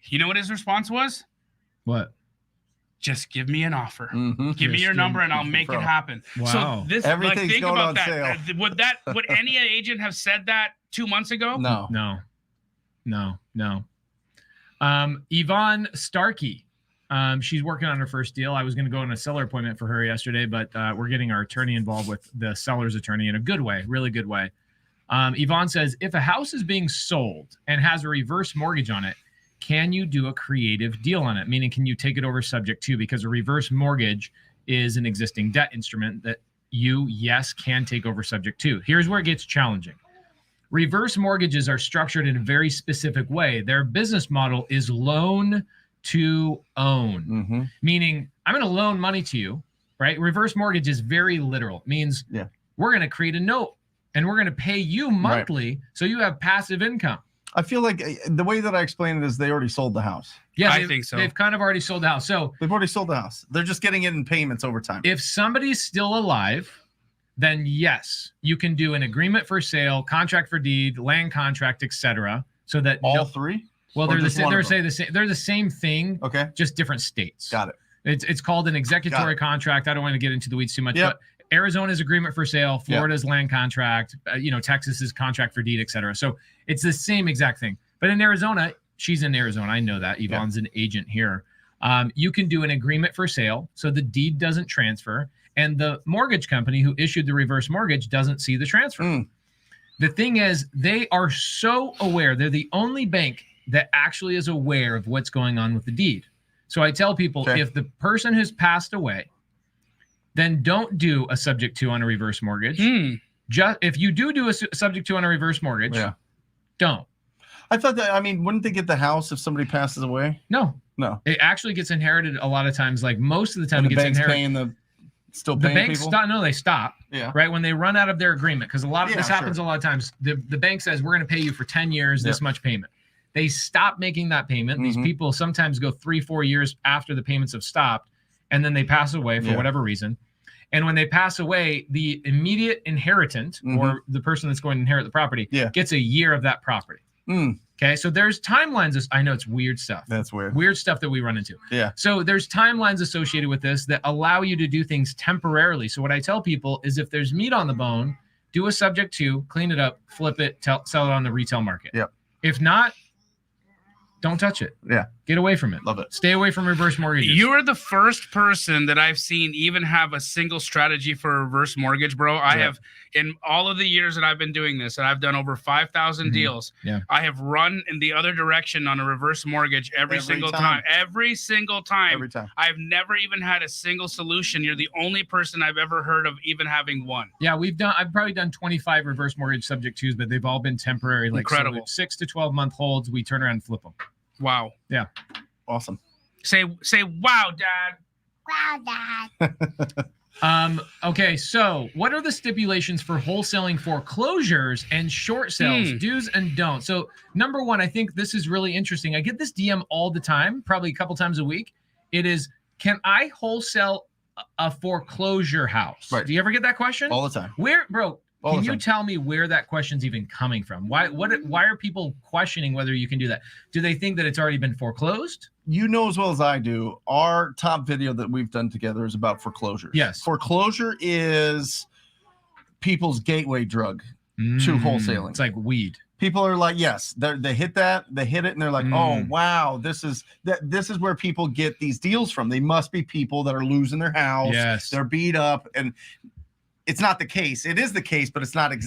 You know what his response was? What? Just give me an offer. Give me your number and I'll make it happen. Wow. So this, everything's think going about on that. sale. Would any agent have said that 2 months ago? No. Yvonne Starkey. She's working on her first deal. I was going to go on a seller appointment for her yesterday, but we're getting our attorney involved with the seller's attorney in a good way, really good way. Yvonne says, if a house is being sold and has a reverse mortgage on it, can you do a creative deal on it? Meaning, can you take it over subject to? Because a reverse mortgage is an existing debt instrument that you, can take over subject to. Here's where it gets challenging. Reverse mortgages are structured in a very specific way. Their business model is loan to own, meaning I'm going to loan money to you, right? Reverse mortgage is very literal. It means we're going to create a note and we're going to pay you monthly so you have passive income. I feel like the way that I explain it is they already sold the house. Yeah, I think so. They've kind of already sold the house. So they've already sold the house. They're just getting it in payments over time. If somebody's still alive, then yes, you can do an agreement for sale, contract for deed, land contract, etc. So that all 3? Well, they're the same. They're the same thing. Okay. Just different states. Got it. It's called an executory contract. I don't want to get into the weeds too much, but Arizona's agreement for sale, Florida's land contract, Texas's contract for deed, etc. So it's the same exact thing. But in Arizona, she's in Arizona. I know that. Yvonne's an agent here. You can do an agreement for sale, so the deed doesn't transfer, and the mortgage company who issued the reverse mortgage doesn't see the transfer. The thing is, they are so aware. They're the only bank that actually is aware of what's going on with the deed. So I tell people, if the person has passed away, then don't do a subject to on a reverse mortgage. Just if you do a subject to on a reverse mortgage, don't. I thought that, wouldn't they get the house if somebody passes away? No. It actually gets inherited a lot of times. Like most of the time, it gets inherited. The banks stop. No, they stop. Right when they run out of their agreement, because a lot of this happens a lot of times. The bank says we're going to pay you for 10 years this much payment. They stop making that payment. These people sometimes go 3-4 years after the payments have stopped, and then they pass away for whatever reason. And when they pass away, the immediate inheritant or the person that's going to inherit the property gets a year of that property. Okay, so there's timelines. I know it's weird stuff. That's weird. Weird stuff that we run into. Yeah. So there's timelines associated with this that allow you to do things temporarily. So what I tell people is if there's meat on the bone, do a subject to, clean it up, flip it, sell it on the retail market. Yep. If not, don't touch it. Yeah. Get away from it. Love it. Stay away from reverse mortgages. You are the first person that I've seen even have a single strategy for a reverse mortgage, bro. I have, in all of the years that I've been doing this, and I've done over 5,000 deals, I have run in the other direction on a reverse mortgage every single time. Every single time. Every time. I've never even had a single solution. You're the only person I've ever heard of even having one. Yeah, I've probably done 25 reverse mortgage subject twos, but they've all been temporary. Like Incredible. 6 to 12 month holds. We turn around and flip them. Wow. Yeah. Awesome. Say wow, Dad. Wow, Dad. Okay, so what are the stipulations for wholesaling foreclosures and short sales, do's and don'ts? So number one, I think this is really interesting. I get this DM all the time, probably a couple times a week. It is, can I wholesale a foreclosure house? Right. Do you ever get that question? All the time. Where, bro, All can the you time. tell me where that question's even coming from? Why are people questioning whether you can do that? Do they think that it's already been foreclosed? You know as well as I do, our top video that we've done together is about foreclosures. Yes. Foreclosure is people's gateway drug to wholesaling. It's like weed. People are like, yes, they hit it, and they're like, oh wow, this is where people get these deals from. They must be people that are losing their house. Yes. They're beat up, and it's not the case. It is the case, but it's not, the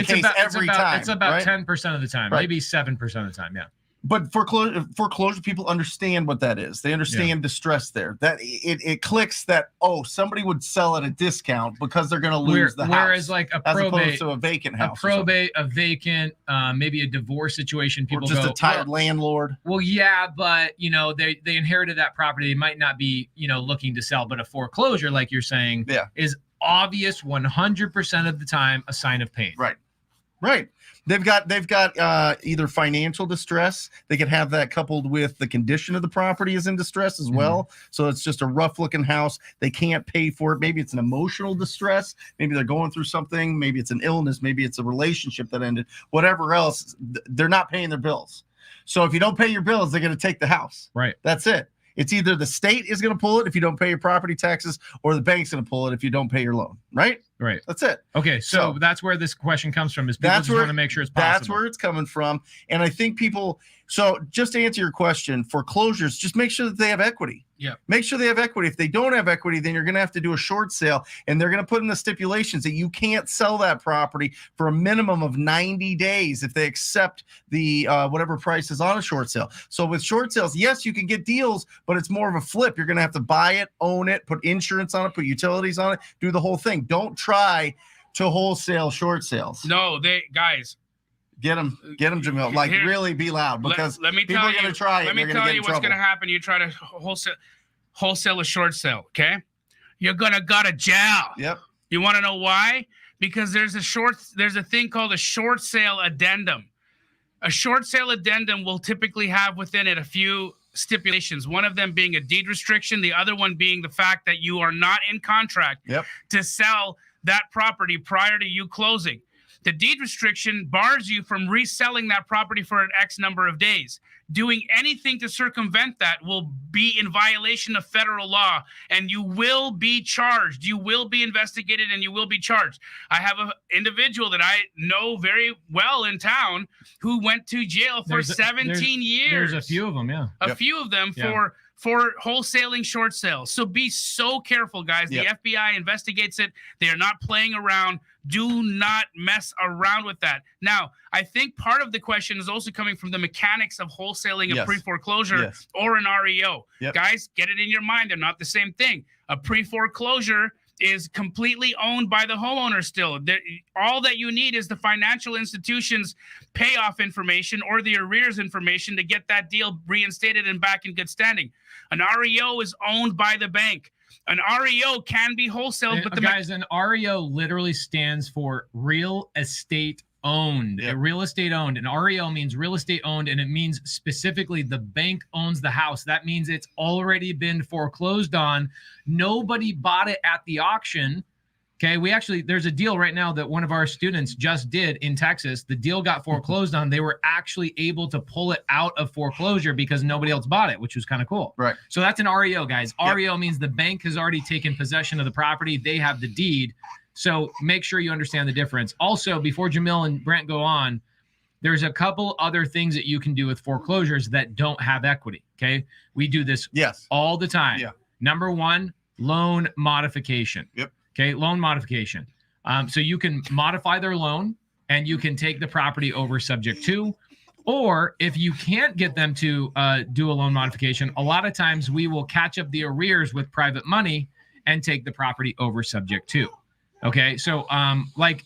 case every time. It's about right? 10% of the time, Right. maybe 7% of the time. Yeah. But foreclosure people understand what that is. They understand the stress there. That it clicks that, oh, somebody would sell at a discount because they're going to lose the house. Whereas like a as probate, opposed to a vacant house. a vacant, maybe a divorce situation. People or just go, a tired landlord. well, yeah, but they inherited that property. They might not be, looking to sell, but a foreclosure, like you're saying, is obvious 100% of the time a sign of pain. Right. Right. They've got either financial distress. They could have that coupled with the condition of the property is in distress as well. So it's just a rough looking house. They can't pay for it. Maybe it's an emotional distress. Maybe they're going through something. Maybe it's an illness. Maybe it's a relationship that ended. Whatever else, they're not paying their bills. So if you don't pay your bills, they're going to take the house. Right. That's it. It's either the state is going to pull it if you don't pay your property taxes, or the bank's going to pull it if you don't pay your loan. Right. Right. That's it. Okay. So that's where this question comes from, is people just want to make sure it's possible. That's where it's coming from. And I think people, so just to answer your question, foreclosures, just make sure that they have equity. Yeah. Make sure they have equity. If they don't have equity, then you're going to have to do a short sale, and they're going to put in the stipulations that you can't sell that property for a minimum of 90 days if they accept the whatever price is on a short sale. So with short sales, yes, you can get deals, but it's more of a flip. You're going to have to buy it, own it, put insurance on it, put utilities on it, do the whole thing. Don't try to wholesale short sales. No, guys. Get them, Jamil. Like, really be loud, because let me people tell are going to try it. Let me tell you what's going to happen. You try to wholesale a short sale, okay? You're going to go to jail. Yep. You want to know why? Because there's a thing called a short sale addendum. A short sale addendum will typically have within it a few stipulations, one of them being a deed restriction, the other one being the fact that you are not in contract to sell that property prior to you closing. The deed restriction bars you from reselling that property for an X number of days. Doing anything to circumvent that will be in violation of federal law, and you will be charged. You will be investigated, and you will be charged. I have an individual that I know very well in town who went to jail for 17 years. There's a few of them, yeah. A few of them for wholesaling short sales. So be so careful, guys. The FBI investigates it. They are not playing around. Do not mess around with that. Now, I think part of the question is also coming from the mechanics of wholesaling a pre-foreclosure or an REO. Guys, get it in your mind. They're not the same thing. A pre-foreclosure is completely owned by the homeowner still. All that you need is the financial institution's payoff information or the arrears information to get that deal reinstated and back in good standing. An REO is owned by the bank. An REO can be wholesaled, but guys, an REO literally stands for real estate owned. Yep. Real estate owned. And REO means real estate owned, and it means specifically the bank owns the house. That means it's already been foreclosed on. Nobody bought it at the auction. Okay, there's a deal right now that one of our students just did in Texas. The deal got foreclosed on. They were actually able to pull it out of foreclosure because nobody else bought it, which was kind of cool. Right. So that's an REO, guys. Yep. REO means the bank has already taken possession of the property. They have the deed. So make sure you understand the difference. Also, before Jamil and Brent go on, there's a couple other things that you can do with foreclosures that don't have equity. Okay, we do this all the time. Yeah. Number one, loan modification. Yep. Okay, loan modification. So you can modify their loan and you can take the property over subject to, or if you can't get them to do a loan modification, a lot of times we will catch up the arrears with private money and take the property over subject to. Okay, so like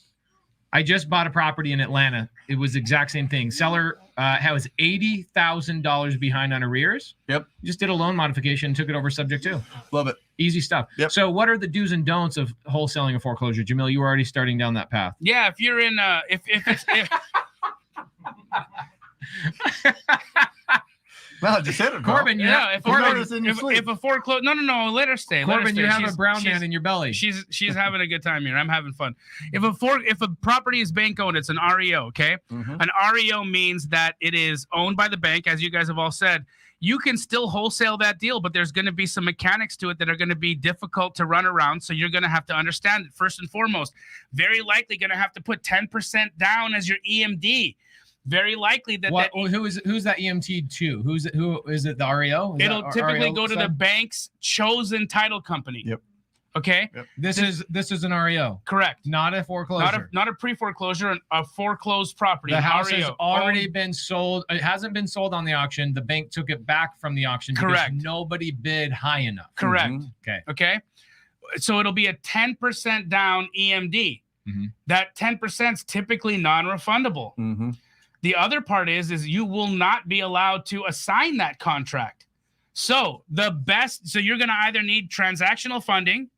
I just bought a property in Atlanta. It was the exact same thing. Seller was $80,000 behind on arrears. Yep. Just did a loan modification, took it over subject to. Love it. Easy stuff. Yep. So what are the do's and don'ts of wholesaling a foreclosure? Jamil, you were already starting down that path. Yeah, if you're in if No, just hit it, bro. Corbin, if a foreclosure, no, let her stay. Corbin, you have a brown man in your belly. She's having a good time here. I'm having fun. If a property is bank owned, it's an REO. Okay, an REO means that it is owned by the bank, as you guys have all said. You can still wholesale that deal, but there's going to be some mechanics to it that are going to be difficult to run around. So you're going to have to understand it first and foremost. Very likely going to have to put 10% down as your EMD. Very likely that who's that EMT to? Who is it? The REO? It'll typically go to the bank's chosen title company. Yep. Okay. Yep. This is an REO. Correct. Not a foreclosure. Not a pre-foreclosure, a foreclosed property. The house REO. has already been sold. It hasn't been sold on the auction. The bank took it back from the auction. Correct. Because nobody bid high enough. Correct. Okay. So it'll be a 10% down EMD. That 10% is typically non-refundable. The other part is you will not be allowed to assign that contract. So you're going to either need transactional funding,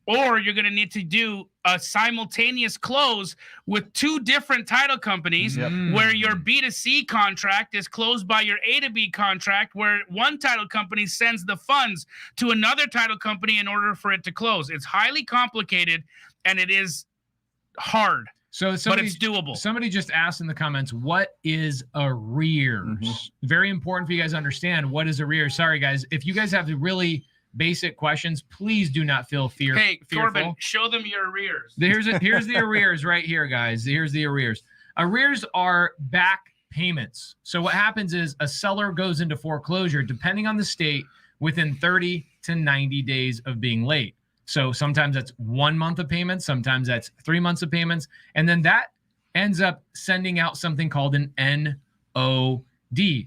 or you're going to need to do a simultaneous close with two different title companies where your B2C contract is closed by your A to B contract, where one title company sends the funds to another title company in order for it to close. It's highly complicated and it is hard. But it's doable. Somebody just asked in the comments, what is arrears? Very important for you guys to understand what is arrears. Sorry, guys. If you guys have really basic questions, please do not feel fearful. Hey, Corbin, show them your arrears. Here's the arrears right here, guys. Here's the arrears. Arrears are back payments. So what happens is a seller goes into foreclosure, depending on the state, within 30 to 90 days of being late. So sometimes that's 1 month of payments, sometimes that's 3 months of payments, and then that ends up sending out something called an NOD,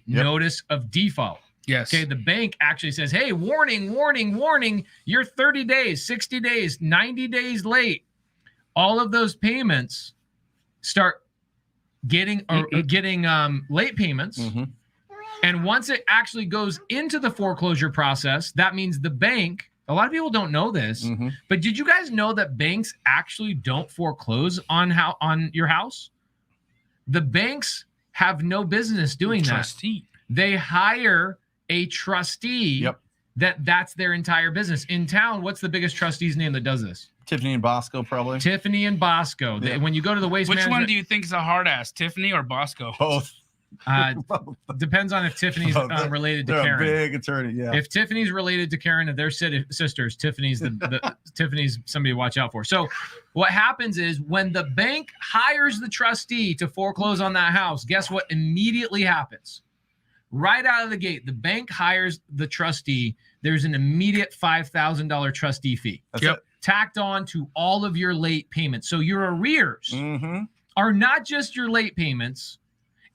notice of default. Yes. Okay, the bank actually says, hey, warning, warning, warning, you're 30 days, 60 days, 90 days late. All of those payments start getting late payments. And once it actually goes into the foreclosure process, that means the bank, a lot of people don't know this, but did you guys know that banks actually don't foreclose on your house? The banks have no business doing that. Trustee. They hire a trustee. That's their entire business. In town, what's the biggest trustee's name that does this? Tiffany and Bosco, probably. Tiffany and Bosco. When you go to the waste management, which one do you think is a hard ass, Tiffany or Bosco? Both. Depends on if Tiffany's related to Karen. They're a big attorney, yeah. If Tiffany's related to Karen and they're sisters, Tiffany's Tiffany's somebody to watch out for. So what happens is when the bank hires the trustee to foreclose on that house, guess what immediately happens? Right out of the gate, the bank hires the trustee. There's an immediate $5,000 trustee fee. Tacked on to all of your late payments. So your arrears are not just your late payments.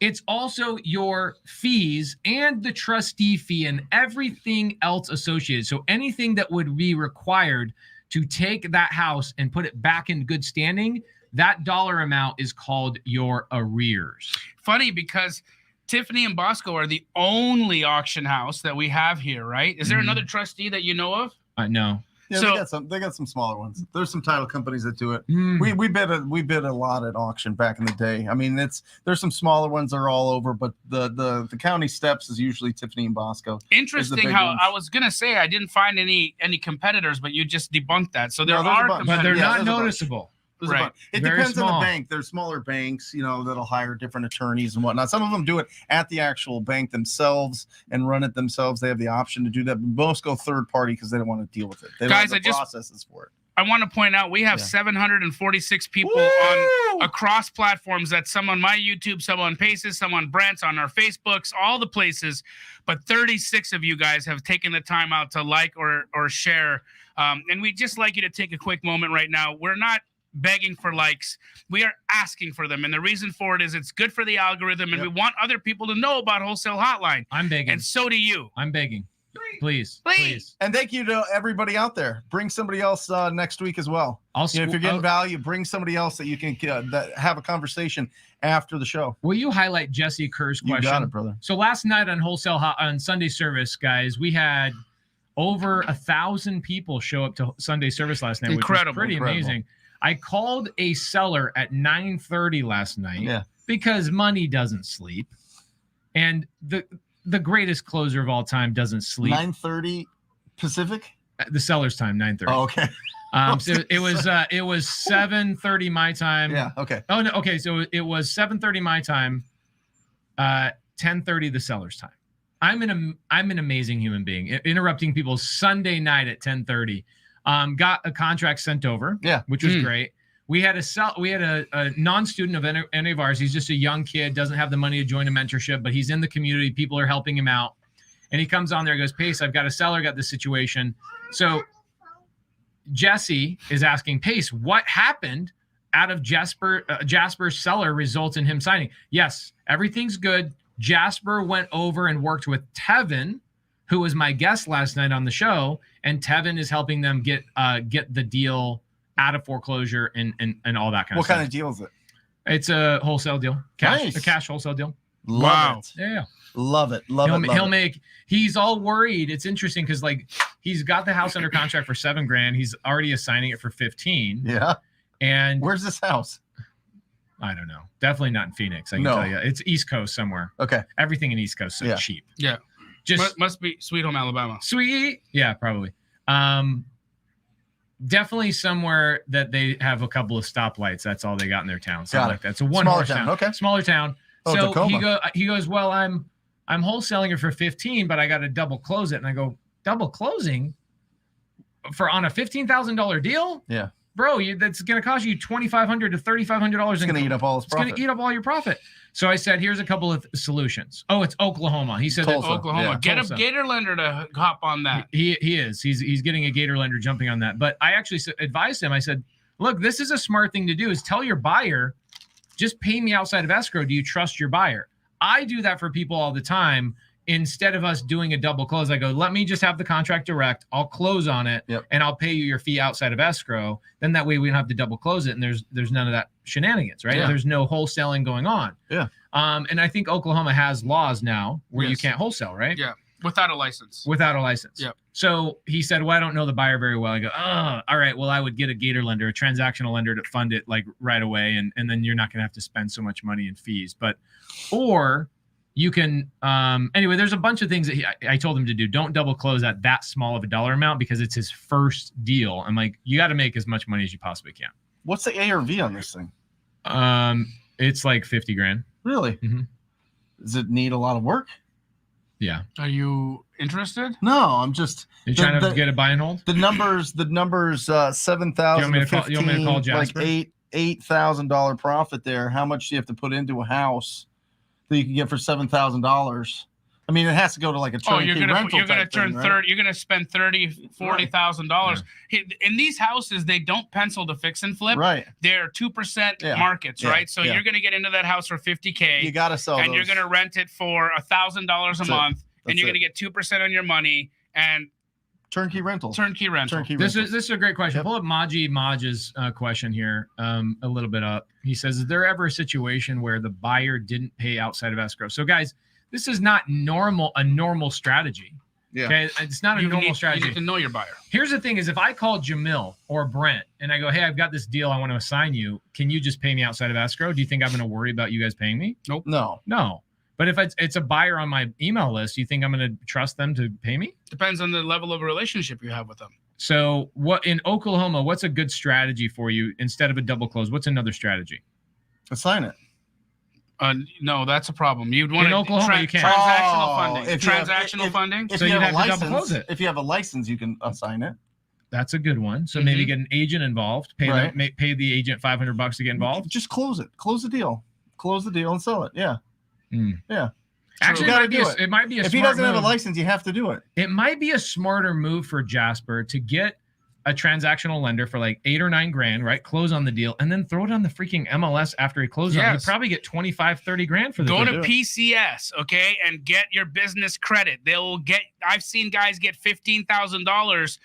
It's also your fees and the trustee fee and everything else associated. So anything that would be required to take that house and put it back in good standing, that dollar amount is called your arrears. Funny because Tiffany and Bosco are the only auction house that we have here, right? Is there another trustee that you know of? No. Yeah, So they got some smaller ones. There's some title companies that do it. Mm. We bid a lot at auction back in the day. I mean, there's some smaller ones that are all over, but the county steps is usually Tiffany and Bosco. interesting big how ones. I was gonna say I didn't find any competitors, but you just debunked that. So there No, there's a are bunch. But they're competitors. Yeah, not there's a bunch. noticeable. There's a Right. bunch. It Very depends on small. the bank. There's smaller banks, that'll hire different attorneys and whatnot. Some of them do it at the actual bank themselves and run it themselves. They have the option to do that. But most go third party because they don't want to deal with it. They don't Guys, have the processes for it. I want to point out we have Yeah. 746 people on across platforms. That's some on my YouTube, some on Paces, some on Brent's, on our Facebooks, all the places. But 36 of you guys have taken the time out to like or share. And we'd just like you to take a quick moment right now. We're not begging for likes. We are asking for them. And the reason for it is it's good for the algorithm. And we want other people to know about Wholesale Hotline. I'm begging. And so do you. I'm begging. Please. Please. And thank you to everybody out there. Bring somebody else next week as well. If you're getting value, bring somebody else that you can that have a conversation after the show. Will you highlight Jesse Kerr's You question? got it, brother. So last night on on Sunday service, guys, we had over 1,000 people show up to Sunday service last night, which Incredible. was pretty Incredible. amazing. I called a seller at 9:30 last night Yeah. because money doesn't sleep, and the greatest closer of all time doesn't sleep. 9:30 Pacific. The seller's time, 9:30. Oh, okay. So it was 7:30 my time. Yeah. Okay. Oh no. Okay. So it was 7:30 my time, 10:30 the seller's time. I'm an amazing human being. Interrupting people's Sunday night at 10:30. Got a contract sent over. Yeah. Which was great. We had a non-student of any of ours. He's just a young kid, doesn't have the money to join a mentorship, but he's in the community. People are helping him out. And he comes on there and goes, Pace, I've got a seller, got this situation. So Jesse is asking Pace, what happened out of Jasper's seller results in him signing? Yes, everything's good. Jasper went over and worked with Tevin, who was my guest last night on the show, and Tevin is helping them get the deal out of foreclosure and all that kind of stuff. What kind of deal is it? It's a wholesale deal. Nice. A cash wholesale deal. Love it. Yeah. Love it. Love it. He's all worried. It's interesting because he's got the house under contract for $7,000. He's already assigning it for 15. Yeah. And Where's this house? I don't know. Definitely not in Phoenix. I can tell you. It's East Coast somewhere. Okay. Everything in East Coast is cheap. Yeah. Just Must be Sweet Home Alabama. Sweet. Yeah, probably. Definitely somewhere that they have a couple of stoplights. That's all they got in their town. Something like that. It's a one-horse town. Okay. Smaller town. Oh, so Tacoma. he goes, well, I'm wholesaling it for 15, but I got to double close it. And I go, double closing on a $15,000 deal? Yeah. Bro, that's going to cost you $2,500 to $3,500. It's going to eat up all his profit. It's going to eat up all your profit. So I said, here's a couple of solutions. Oh, it's Oklahoma. He said Tulsa. Oklahoma. Yeah. Get Tulsa. a Gator lender to hop on that. He is. He's getting a Gator lender jumping on that. But I actually advised him. I said, look, this is a smart thing to do is tell your buyer, just pay me outside of escrow. Do you trust your buyer? I do that for people all the time. Instead of us doing a double close, I go, let me just have the contract direct. I'll close on it and I'll pay you your fee outside of escrow. Then that way we don't have to double close it. And there's none of that shenanigans, right? Yeah. There's no wholesaling going on. Yeah. And I think Oklahoma has laws now where you can't wholesale, right? Yeah. Without a license. Without a license. Yep. So he said, well, I don't know the buyer very well. I go, oh, all right. Well, I would get a Gator lender, a transactional lender to fund it like right away. And then you're not going to have to spend so much money in fees. Or you can, anyway, there's a bunch of things that I told him to do. Don't double close at that small of a dollar amount because it's his first deal. I'm like, you got to make as much money as you possibly can. What's the ARV on this thing? It's like $50,000. Really? Mhm. Does it need a lot of work? Yeah. Are you interested? No, I'm just. You're trying to get a buy and hold? The numbers, 7,000 You to want me to 15, call Jasper? like $8,000 profit there. How much do you have to put into a house that you can get for $7,000? I mean, it has to go to like a turnkey rental. You're gonna type turn thing, 30. right? You're gonna spend $40,000. In these houses, they don't pencil to fix and flip. Right. They're 2% Yeah. markets, Yeah. right? So Yeah. you're gonna get into that house for $50K. You got to sell and those. you're gonna rent it for $1,000 a That's it. month, and That's you're it. gonna get 2% on your money and turnkey rental. turnkey rental. Turnkey This rental. is a great question. Yep. Pull up Maj's question here a little bit up. He says, is there ever a situation where the buyer didn't pay outside of escrow? So guys, this is not a normal strategy. Yeah. Okay, it's not a normal strategy. You need to know your buyer. Here's the thing: is if I call Jamil or Brent and I go, "Hey, I've got this deal I want to assign you. Can you just pay me outside of escrow?" Do you think I'm going to worry about you guys paying me? Nope. No. But if it's a buyer on my email list, you think I'm going to trust them to pay me? Depends on the level of relationship you have with them. So, what in Oklahoma? What's a good strategy for you instead of a double close? What's another strategy? Assign it. No, that's a problem. You'd want In Oklahoma, you can't. Transactional funding. If you have- Transactional funding. If So you you'd have a have to double license, close it. if you have a license, you can assign it. That's a good one. So maybe get an agent involved. Pay Right. pay the agent $500 to get involved. Just close it. Close the deal. Close the deal and sell it. Yeah. Yeah. Actually, You gotta it do might be a If he smart doesn't have a move. license, you have to do it. It might be a smarter move for Jasper to get a transactional lender for like $8 or $9 grand, right? Close on the deal and then throw it on the freaking MLS after he closes on it. He'd probably get 25, 30 grand for this. Go thing. to PCS, okay, and get your business credit. I've seen guys get $15,000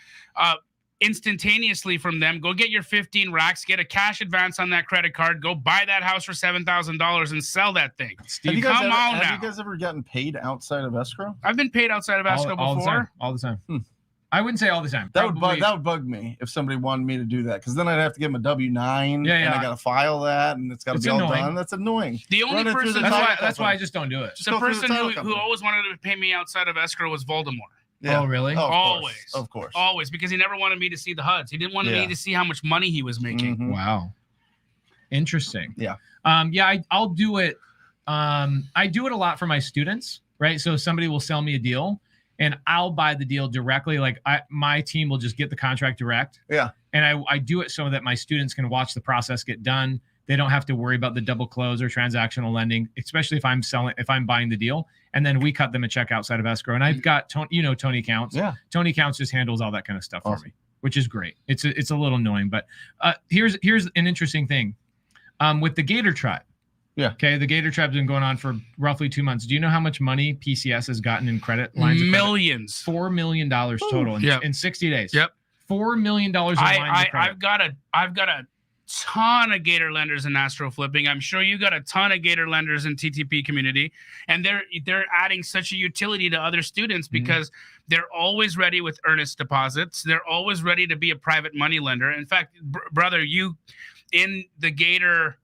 instantaneously from them. Go get your 15 racks, get a cash advance on that credit card, go buy that house for $7,000 and sell that thing. Have you guys come ever, on have now. you guys ever gotten paid outside of escrow? I've been paid outside of escrow all before. the time. I wouldn't say all the time. That would bug me if somebody wanted me to do that, because then I'd have to give them a W-9 and I got to file that and it's got to be all done. That's annoying. The only person that's why I just don't do it. the person who always wanted to pay me outside of escrow was Voldemort. Yeah. Oh, really? Of course. Always, because he never wanted me to see the HUDs. He didn't want me to see how much money he was making. Mhm. Wow. Interesting. Yeah. I'll do it. I do it a lot for my students, right? So somebody will sell me a deal and I'll buy the deal directly. Like my team will just get the contract direct. Yeah. And I do it so that my students can watch the process get done. They don't have to worry about the double close or transactional lending, especially if I'm buying the deal. And then we cut them a check outside of escrow. And I've got Tony Counts. Yeah. Tony Counts just handles all that kind of stuff for me, which is great. It's a little annoying, but here's an interesting thing. With the Gator Tribe. Yeah. Okay. The Gator Tribe's been going on for roughly 2 months. Do you know how much money PCS has gotten in credit lines? Millions. $4 million total in 60 days. Yep. $4 million in lines of credit. I've got a ton of Gator lenders in Astro Flipping. I'm sure you got a ton of Gator lenders in TTP community, and they're adding such a utility to other students because they're always ready with earnest deposits. They're always ready to be a private money lender. In fact, brother, you in the Gator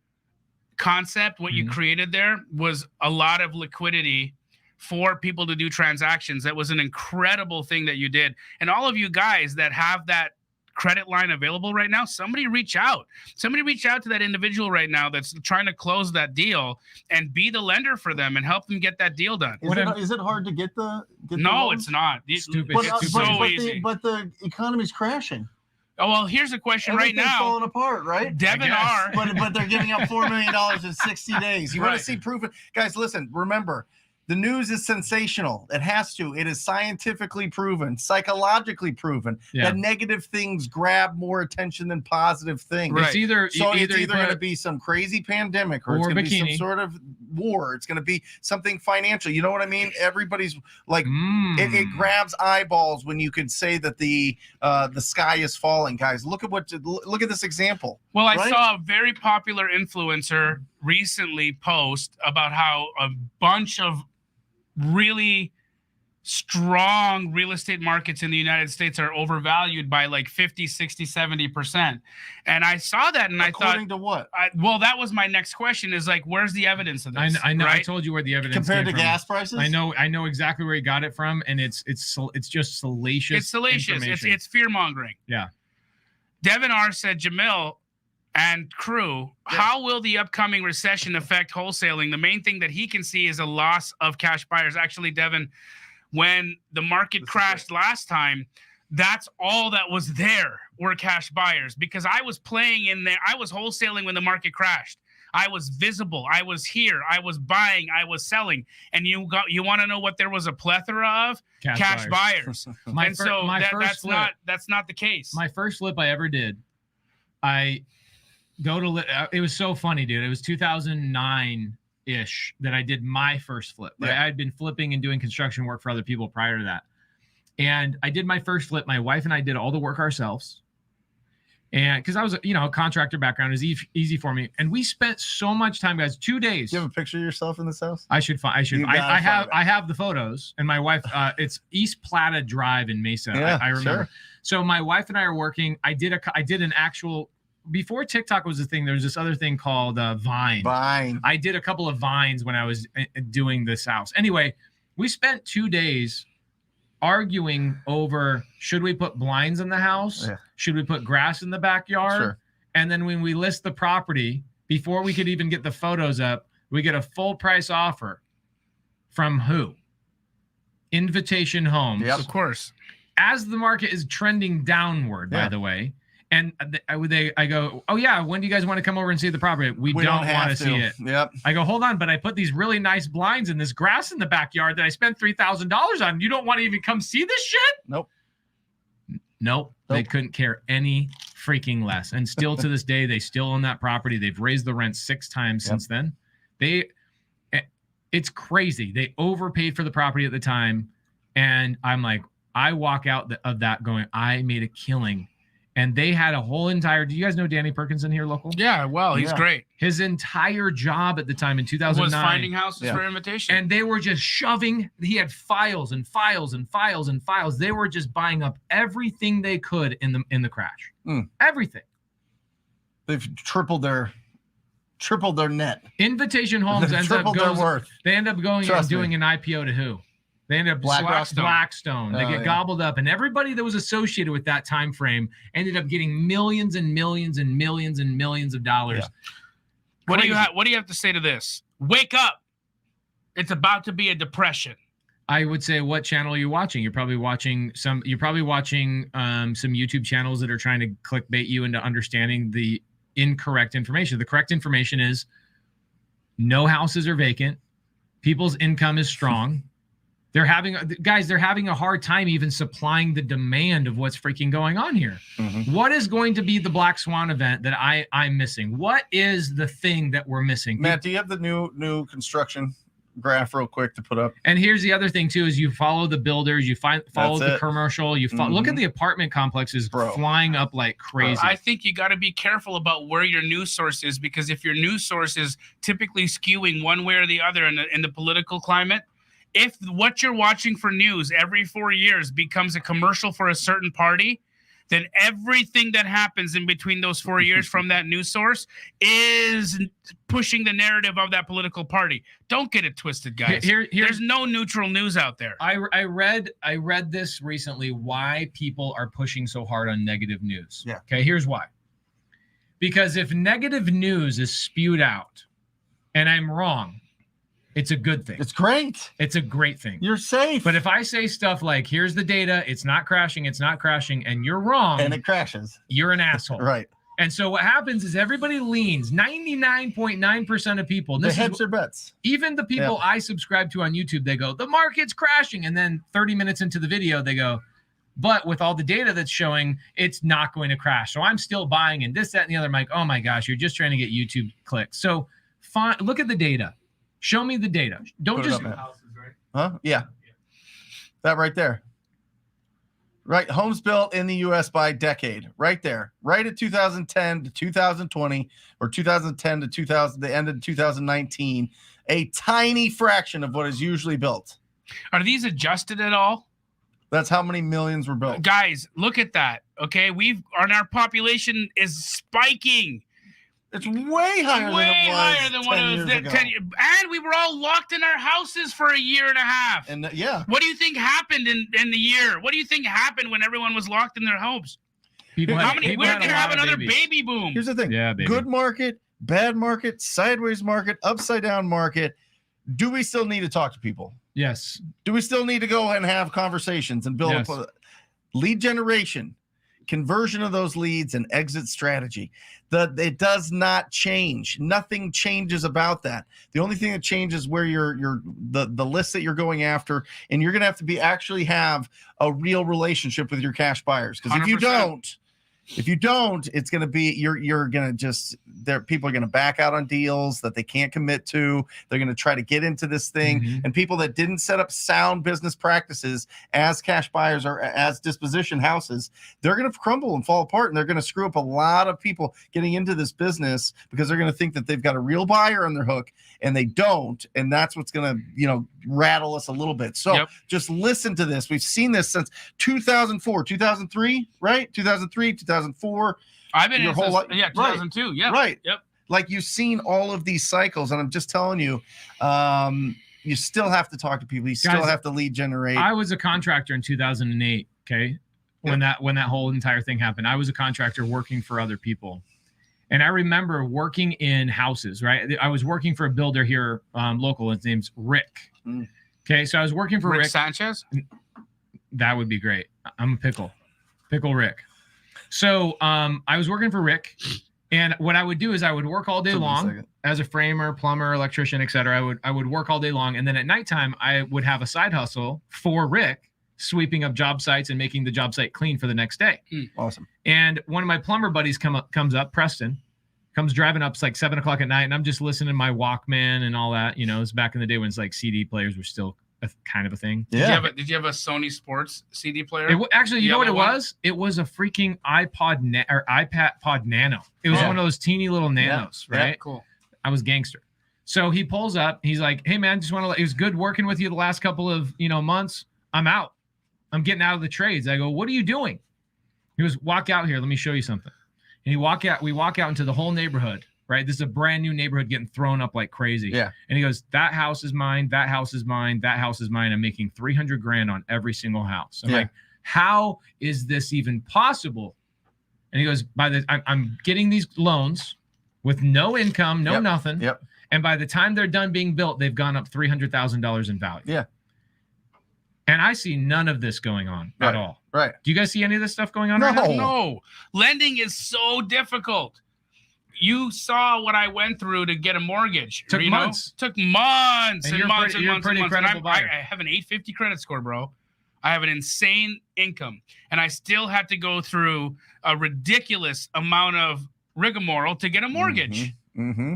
concept, what you created there was a lot of liquidity for people to do transactions. That was an incredible thing that you did. And all of you guys that have that credit line available right now, somebody reach out to that individual right now that's trying to close that deal and be the lender for them and help them get that deal done. Is it hard to get the No, it's not. Stupid. It's so easy. But the economy's crashing. Oh, well, here's a question right Everything's now. falling apart, right? Devin R. But they're giving up $4 million in 60 days. You want to see proof? Guys, listen, remember, the news is sensational. It has to. It is scientifically proven, psychologically proven that negative things grab more attention than positive things. Right. It's either going to be some crazy pandemic or it's going to be some sort of war. It's going to be something financial. You know what I mean? Everybody's like, it grabs eyeballs when you could say that the sky is falling. Guys, look at this example. Well, I saw a very popular influencer recently post about how a bunch of really strong real estate markets in the United States are overvalued by like 50, 60, 70%. And I saw that and According to what? Well, that was my next question is like, where's the evidence of this? I know. Right? I told you where the evidence compared to came from. gas prices. I know exactly where he got it from, and it's just salacious. It's salacious. It's fear mongering. Yeah. Devin R said, Jamil and crew, how will the upcoming recession affect wholesaling? The main thing that he can see is a loss of cash buyers. Actually, Devin, when the market crashed last time, that's all that was there were cash buyers, because I was playing in there. I was wholesaling when the market crashed. I was visible. I was here. I was buying. I was selling. And you want to know what there was a plethora of? Cash buyers. That's not the case. My first flip I ever did, it was so funny, dude. It was 2009-ish that I did my first flip. Right? I had been flipping and doing construction work for other people prior to that. And I did my first flip. My wife and I did all the work ourselves. And because I was, a contractor background is easy for me. And we spent so much time, guys, 2 days. Do you have a picture of yourself in this house? I should. You gotta I have. find it. I have the photos, and my wife. It's East Plata Drive in Mesa. Yeah, I remember. sure. So my wife and I are working. I did an actual. Before TikTok was a thing, there was this other thing called Vine. Vine. I did a couple of Vines when I was doing this house. Anyway, we spent 2 days arguing over should we put blinds in the house? Yeah. Should we put grass in the backyard? Sure. And then when we list the property, before we could even get the photos up, we get a full price offer from who? Invitation Homes. Yep. Of course. As the market is trending downward, by Yeah. the way. And I go, oh yeah, when do you guys want to come over and see the property? We don't want to see it. Yep. I go, hold on, but I put these really nice blinds and this grass in the backyard that I spent $3,000 on. You don't want to even come see this shit? Nope. Nope. They couldn't care any freaking less. And still to this day, they still own that property. They've raised the rent 6 times since then. It's crazy. They overpaid for the property at the time. And I'm like, I walk out of that going, I made a killing. And they had a whole entire, do you guys know Danny Perkinson here local? Yeah, well, he's great. His entire job at the time in 2009 Was finding houses for invitation. and they were just shoving. He had files and files and files and files. They were just buying up everything they could in the crash. Everything. They've tripled their net. Invitation Homes ends up Tripled their worth. They end up going Trust and doing me. an IPO to who? They end up Blackstone. Blackstone. They Oh, get yeah. gobbled up, and everybody that was associated with that time frame ended up getting millions and millions and millions and millions of dollars. Yeah. What do you have to say to this? Wake up. It's about to be a depression. I would say, what channel are you watching? You're probably watching some YouTube channels that are trying to clickbait you into understanding the incorrect information. The correct information is no houses are vacant. People's income is strong. They're having a hard time even supplying the demand of what's freaking going on here. Mm-hmm. What is going to be the black swan event that I'm missing? What is the thing that we're missing? Matt, do you have the new construction graph real quick to put up? And here's the other thing too: is you follow the builders, you follow the commercial, look at the apartment complexes flying up like crazy. I think you got to be careful about where your news source is, because if your news source is typically skewing one way or the other in the political climate, if what you're watching for news every 4 years becomes a commercial for a certain party, then everything that happens in between those 4 years from that news source is pushing the narrative of that political party. Don't get it twisted, guys. There's no neutral news out there. I read this recently, why people are pushing so hard on negative news. Yeah. Okay, here's why. Because if negative news is spewed out and I'm wrong, it's a good thing. It's great. It's a great thing. You're safe. But if I say stuff like, here's the data, it's not crashing, and you're wrong, and it crashes, you're an asshole. Right. And so what happens is everybody leans, 99.9% of people. They hedge their bets. Even the people I subscribe to on YouTube, they go, the market's crashing. And then 30 minutes into the video, they go, but with all the data that's showing, it's not going to crash. So I'm still buying and this, that, and the other. I'm like, oh my gosh, you're just trying to get YouTube clicks. So look at the data. Show me the data. Don't just Houses, right? Huh? Yeah. That right there. Right. Homes built in the U.S. by decade. Right there. Right at 2010 to 2020 or 2010 to the end of 2019. A tiny fraction of what is usually built. Are these adjusted at all? That's how many millions were built. Guys, look at that. Okay, our population is spiking. It's way higher than what it was 10 years ago. And we were all locked in our houses for a year and a half. And what do you think happened in the year? What do you think happened when everyone was locked in their homes? We're going to have another baby boom. Here's the thing. Yeah, baby. Good market, bad market, sideways market, upside down market. Do we still need to talk to people? Yes. Do we still need to go and have conversations and build a lead generation, conversion of those leads, and exit strategy? It does not change. Nothing changes about that. The only thing that changes where the list that you're going after, and you're going to have to actually have a real relationship with your cash buyers. Because if you 100%. don't, If you don't, it's going to be you're going to just people are going to back out on deals that they can't commit to. They're going to try to get into this thing, and people that didn't set up sound business practices as cash buyers or as disposition houses, they're going to crumble and fall apart, and they're going to screw up a lot of people getting into this business because they're going to think that they've got a real buyer on their hook, and they don't, and that's what's going to rattle us a little bit. So just listen to this. We've seen this since 2004, 2003, right? 2003, 2004. I've been your in whole life. Yeah, 2002. Yeah. Right. Yep. Like you've seen all of these cycles, and I'm just telling you, you still have to talk to people. You still have to lead generate. I was a contractor in 2008. Okay. When that whole entire thing happened, I was a contractor working for other people. And I remember working in houses, right? I was working for a builder here, local. His name's Rick. Okay. So I was working for Rick Sanchez. That would be great. I'm a pickle Rick. So I was working for Rick, and what I would do is I would work all day long as a framer, plumber, electrician, etc. I would work all day long, and then at nighttime I would have a side hustle for Rick, sweeping up job sites and making the job site clean for the next day. Awesome. And one of my plumber buddies comes up, Preston, comes driving up. It's like 7 o'clock at night, and I'm just listening to my Walkman and all that. It's back in the day when it's like CD players were still kind of a thing. Yeah. Did you have a Sony Sports CD player? Actually, you know what it was? It was a freaking iPad Pod Nano. It was one of those teeny little nanos, right? Yeah, cool. I was gangster. So he pulls up. He's like, "Hey man, just want to. It was good working with you the last couple of months. I'm out. I'm getting out of the trades." I go, "What are you doing?" He goes, "Walk out here. Let me show you something." And we walk out into the whole neighborhood. Right. This is a brand new neighborhood getting thrown up like crazy. Yeah. And he goes, "That house is mine. That house is mine. That house is mine. I'm making $300,000 on every single house." I'm like, "How is this even possible?" And he goes, I'm getting these loans with no income, nothing. Yep. And by the time they're done being built, they've gone up $300,000 in value. Yeah. And I see none of this going on at all. Right. Do you guys see any of this stuff going on No. right now? No. Lending is so difficult. You saw what I went through to get a mortgage. Took months. Took months And and you're months pretty- and you're a months pretty and months. And credible buyer. I have an 850 credit score, bro. I have an insane income. And I still have to go through a ridiculous amount of rigmarole to get a mortgage. Mm-hmm.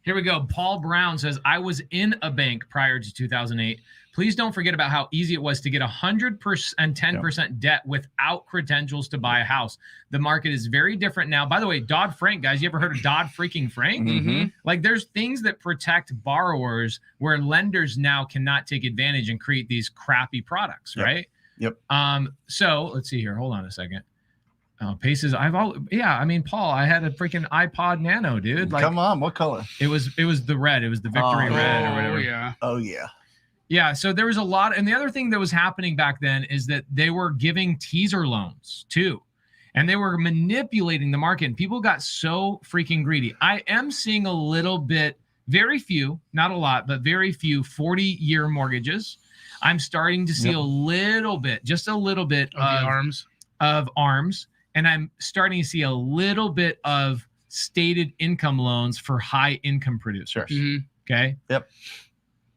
Here we go. Paul Brown says, "I was in a bank prior to 2008. Please don't forget about how easy it was to get 100% and 10% debt without credentials to buy a house. The market is very different now." By the way, Dodd-Frank, guys, you ever heard of Dodd-Frank? Mm-hmm. Like there's things that protect borrowers where lenders now cannot take advantage and create these crappy products, right? Yep. So let's see here. Hold on a second. Paces. Paul, I had a freaking iPod Nano, dude. Like, come on, what color? It was the red. It was the Victory Red or whatever. Yeah. Oh yeah. Yeah, so there was a lot. And the other thing that was happening back then is that they were giving teaser loans too. And they were manipulating the market. And people got so freaking greedy. I am seeing a little bit, very few, not a lot, but very few 40-year mortgages. I'm starting to see a little bit, just a little bit of ARMs. And I'm starting to see a little bit of stated income loans for high income producers. Mm-hmm. Okay. Yep.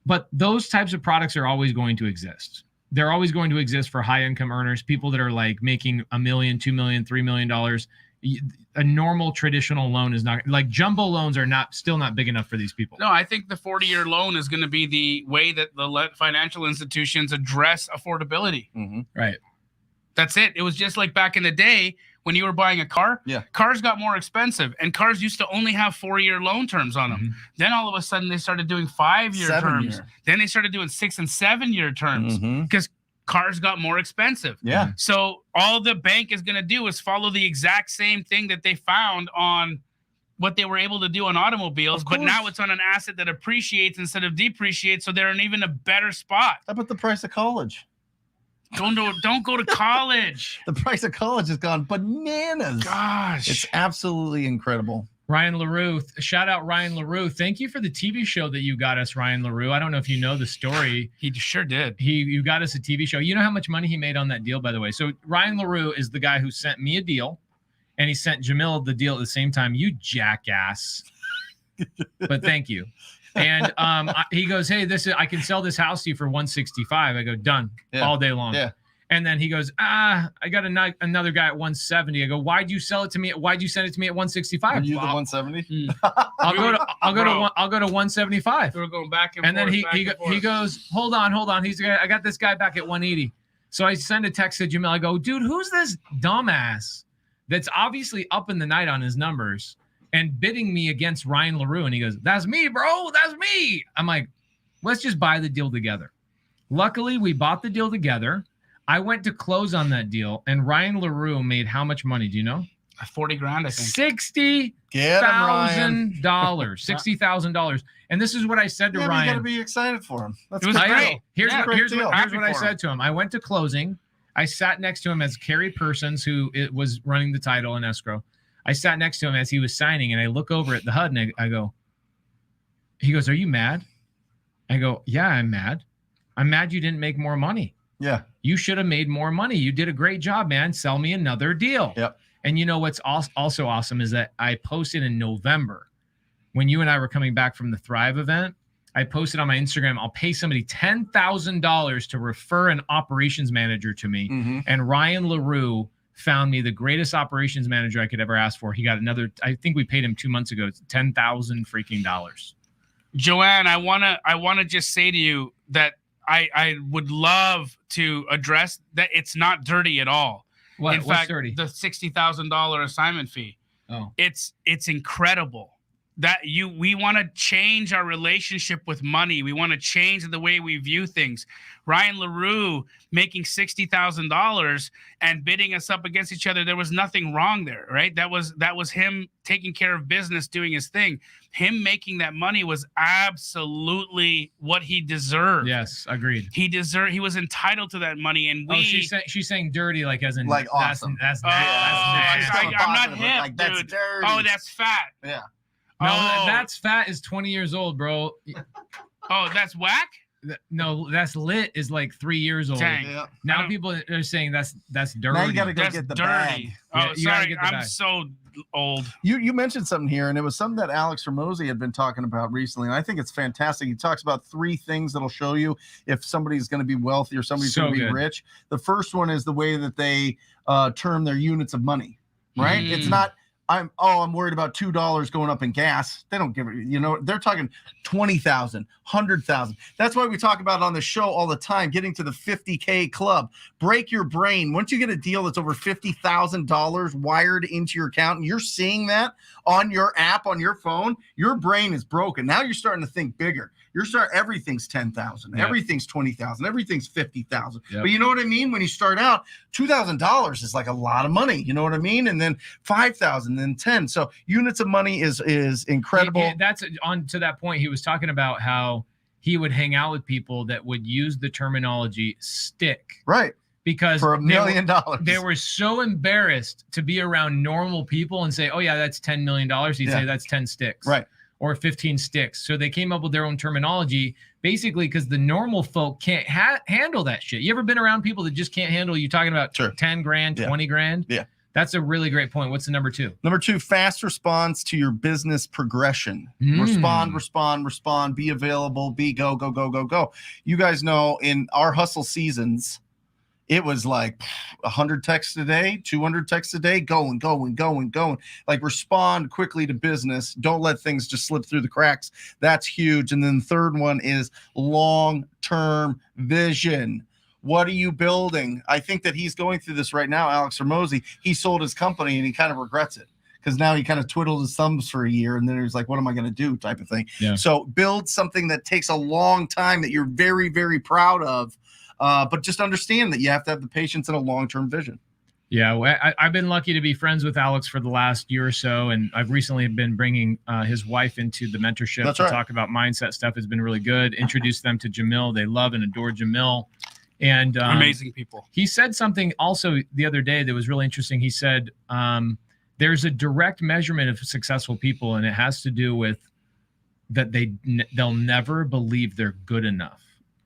But those types of products are always going to exist. They're always going to exist for high income earners, people that are like making $1 million, $2 million, $3 million. A normal traditional loan is not, like jumbo loans are still not big enough for these people. No, I think the 40-year loan is going to be the way that the financial institutions address affordability. Mm-hmm. Right. That's it. It was just like back in the day when you were buying a car. Yeah. Cars got more expensive, and cars used to only have 4-year loan terms on them. Mm-hmm. Then all of a sudden they started doing 5-year 7 terms. year. Then they started doing 6 and 7 year terms because cars got more expensive. Yeah. So all the bank is going to do is follow the exact same thing that they found on what they were able to do on automobiles, but now it's on an asset that appreciates instead of depreciates, so they're in even a better spot. How about the price of college? Don't go to college. The price of college has gone bananas. Gosh. It's absolutely incredible. Ryan LaRue, shout out Ryan LaRue. Thank you for the TV show that you got us, Ryan LaRue. I don't know if you know the story. He sure did. You got us a TV show. You know how much money he made on that deal, by the way. So Ryan LaRue is the guy who sent me a deal, and he sent Jamil the deal at the same time. You jackass. But thank you. And he goes, "Hey, I can sell this house to you for $165." I go, "Done." Yeah. All day long. Yeah. And then he goes, I got another guy at 170. I go, why'd you sell it to me? Why'd you send it to me at 165? Are you the 170? I'll go to 175. We were going back and And forth. then back and forth. he goes, hold on. I got this guy back at 180. So I send a text to Jamil. I go, dude, who's this dumbass that's obviously up in the night on his numbers and bidding me against Ryan LaRue? And he goes, that's me, bro. That's me. I'm like, let's just buy the deal together. Luckily, we bought the deal together. I went to close on that deal, and Ryan LaRue made how much money? Do you know? 40 grand, I think. $60,000. $60,000. And this is what I said to Yeah, but Ryan. you got to be excited for him. That's It was good. great. Here's Yeah, what I Happy for said him. to him. I went to closing. I sat next to him as Carrie Persons, who was running the title in escrow. I sat next to him as he was signing, and I look over at the HUD, and I go, he goes, are you mad? I go, yeah, I'm mad. I'm mad you didn't make more money. Yeah. You should have made more money. You did a great job, man. Sell me another deal. Yep. And you know what's also awesome is that I posted in November when you and I were coming back from the Thrive event. I posted on my Instagram, I'll pay somebody $10,000 to refer an operations manager to me. Mm-hmm. And Ryan LaRue found me the greatest operations manager I could ever ask for. He got another, I think we paid him 2 months ago, $10,000 freaking dollars. Joanne, I wanna just say to you that I would love to address that it's not dirty at all. What's fact, dirty? the $60,000 assignment fee. Oh, It's incredible that we want to change our relationship with money. We want to change the way we view things. Ryan LaRue making $60,000 and bidding us up against each other. There was nothing wrong there, right? That was him taking care of business, doing his thing. Him making that money was absolutely what he deserved. yes, agreed. He was entitled to that money, and She's saying dirty, like as in Like awesome. That's Oh, nasty. I'm not hip, Like, that's dude. dirty. Oh, that's fat. Yeah. No, Oh. that's fat is 20 years old, bro. Oh, that's whack. No, that's lit is like 3 years old. Dang. Yeah. I Now don't- people are saying that's dirty. Now you got to go That's get the dirty. bag. Oh, Yeah, you gotta sorry. get the I'm bag. so old. You mentioned something here, and it was something that Alex Hormozi had been talking about recently, and I think it's fantastic. He talks about 3 things that'll show you if somebody's going to be wealthy or somebody's So going to be good. rich. The first one is the way that they term their units of money, right? Mm. It's not I'm worried about $2 going up in gas. They don't give it, they're talking 20,000, 100,000. That's why we talk about on the show all the time, getting to the 50K club. Break your brain. Once you get a deal that's over $50,000 wired into your account and you're seeing that on your app, on your phone, your brain is broken. Now you're starting to think bigger. Everything's 10,000, Yep. everything's 20,000, everything's 50,000. Yep. But you know what I mean? When you start out, $2,000 is like a lot of money. You know what I mean? And then 5,000, then 10. So units of money is incredible. Yeah, that's on to that point. He was talking about how he would hang out with people that would use the terminology stick Right. because For $1 million. they were so embarrassed to be around normal people and say, oh yeah, that's $10 million. He'd Yeah. say that's 10 sticks. Right. Or 15 sticks. So they came up with their own terminology, basically because the normal folk can't handle that shit. You ever been around people that just can't handle you talking about Sure. 10 grand, Yeah. 20 grand? Yeah. That's a really great point. What's the number 2? Number 2, fast response to your business progression. Mm. Respond, be available, go. You guys know in our hustle seasons, it was like 100 texts a day, 200 texts a day, going. Like respond quickly to business. Don't let things just slip through the cracks. That's huge. And then the third one is long-term vision. What are you building? I think that he's going through this right now, Alex Hormozi. He sold his company and he kind of regrets it because now he kind of twiddled his thumbs for a year and then he's like, what am I going to do type of thing. Yeah. So build something that takes a long time that you're very, very proud of. But just understand that you have to have the patience and a long-term vision. Yeah, well, I've been lucky to be friends with Alex for the last year or so, and I've recently been bringing his wife into the mentorship That's to right. talk about mindset stuff. Has been really good. Introduced them to Jamil. They love and adore Jamil. And Amazing people. he said something also the other day that was really interesting. He said there's a direct measurement of successful people, and it has to do with that they'll never believe they're good enough.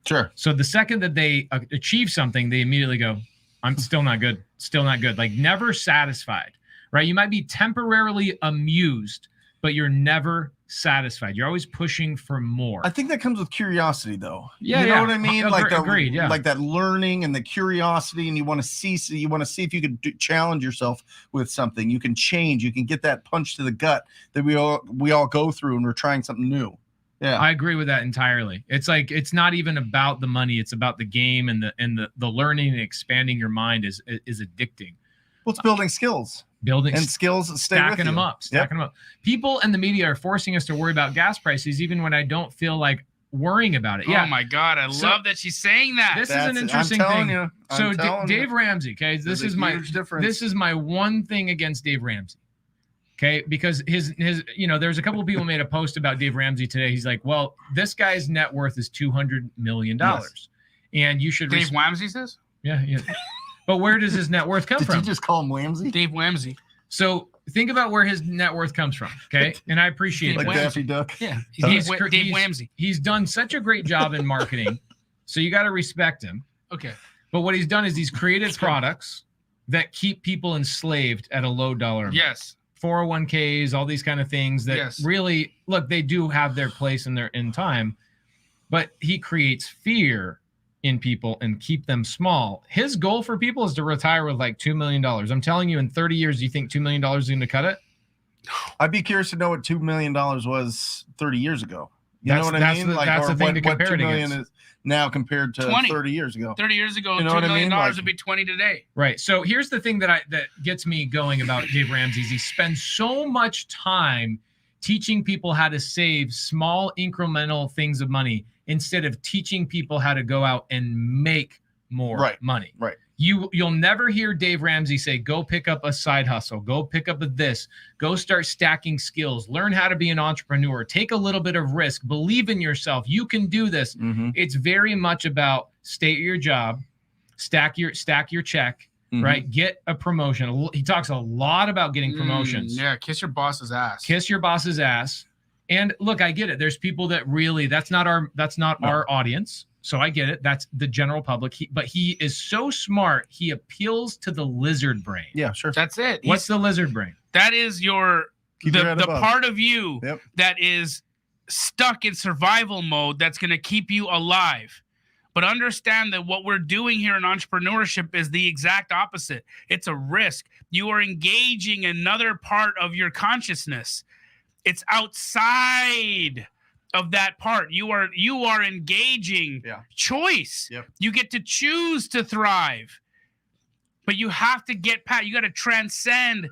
Sure. So the second that they achieve something, they immediately go, I'm still not good. Still not good. Like never satisfied, right? You might be temporarily amused, but you're never satisfied. You're always pushing for more. I think that comes with curiosity, though. Yeah, you know yeah. what I mean. Agreed. Yeah, like that learning and the curiosity, and you want to see if you can challenge yourself with something. You can change. You can get that punch to the gut that we all go through, and we're trying something new. Yeah, I agree with that entirely. It's like it's not even about the money; it's about the game and the learning and expanding your mind is addicting. Well, it's building skills. Building and skills, stacking them up. People and the media are forcing us to worry about gas prices, even when I don't feel like worrying about it. Yeah. Oh my God, I love that she's saying that. This is an interesting thing. So Dave Ramsey, okay, this is my one thing against Dave Ramsey. Okay, because his there's a couple of people made a post about Dave Ramsey today. He's like, well, this guy's net worth is $200 million, and you should. Dave Ramsey says. Yeah. But where does his net worth come from? Did you just call him Ramsey? Dave Ramsey. So think about where his net worth comes from, okay? And I appreciate like it. Daffy Duck. Yeah, Dave Ramsey. He's done such a great job in marketing, so you got to respect him. Okay. But what he's done is he's created products that keep people enslaved at a low dollar amount. Yes. 401ks, all these kind of things that really, look, they do have their place in time, but he creates fear in people and keep them small. His goal for people is to retire with like $2 million. I'm telling you, in 30 years, you think $2 million is going to cut it? I'd be curious to know what $2 million was 30 years ago. You know what I mean? That's the thing to compare it against. Is now compared to 20. 30 years ago. 30 years ago, you know $2 million would be 20 today. Right. So here's the thing that gets me going about Dave Ramsey. He spends so much time teaching people how to save small incremental things of money instead of teaching people how to go out and make more money. Right. You'll never hear Dave Ramsey say, go pick up a side hustle, go pick up this, go start stacking skills, learn how to be an entrepreneur, take a little bit of risk, believe in yourself. You can do this. Mm-hmm. It's very much about stay at your job, stack your check, right? Get a promotion. He talks a lot about getting promotions. Yeah. Kiss your boss's ass. Kiss your boss's ass. And look, I get it. There's people that really, that's not our audience. So I get it. That's the general public. But he is so smart. He appeals to the lizard brain. Yeah, sure. That's it. What's the lizard brain? That is the part of you that is stuck in survival mode that's going to keep you alive. But understand that what we're doing here in entrepreneurship is the exact opposite. It's a risk. You are engaging another part of your consciousness. It's outside of that part. You are engaging choice. Yep. You get to choose to thrive. But you have to get past, you got to transcend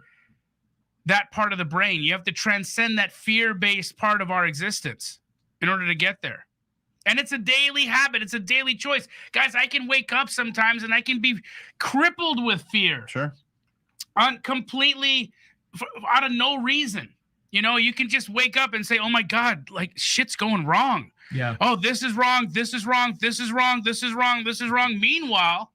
that part of the brain. You have to transcend that fear-based part of our existence in order to get there. And it's a daily habit. It's a daily choice. Guys, I can wake up sometimes and I can be crippled with fear. Sure. Completely out of no reason. You know, you can just wake up and say, oh my God, like shit's going wrong. Yeah. Oh, this is wrong. This is wrong. This is wrong. This is wrong. This is wrong. Meanwhile,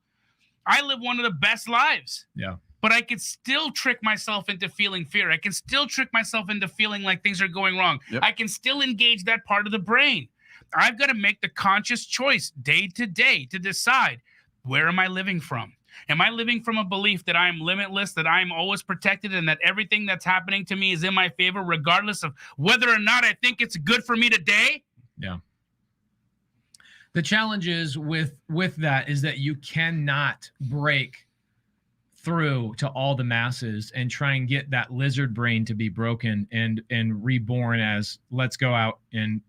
I live one of the best lives. Yeah. But I could still trick myself into feeling fear. I can still trick myself into feeling like things are going wrong. Yep. I can still engage that part of the brain. I've got to make the conscious choice day to day to decide, where am I living from? Am I living from a belief that I'm limitless, that I'm always protected, and that everything that's happening to me is in my favor, regardless of whether or not I think it's good for me today? Yeah. The challenge is with that is that you cannot break through to all the masses and try and get that lizard brain to be broken and reborn as let's go out and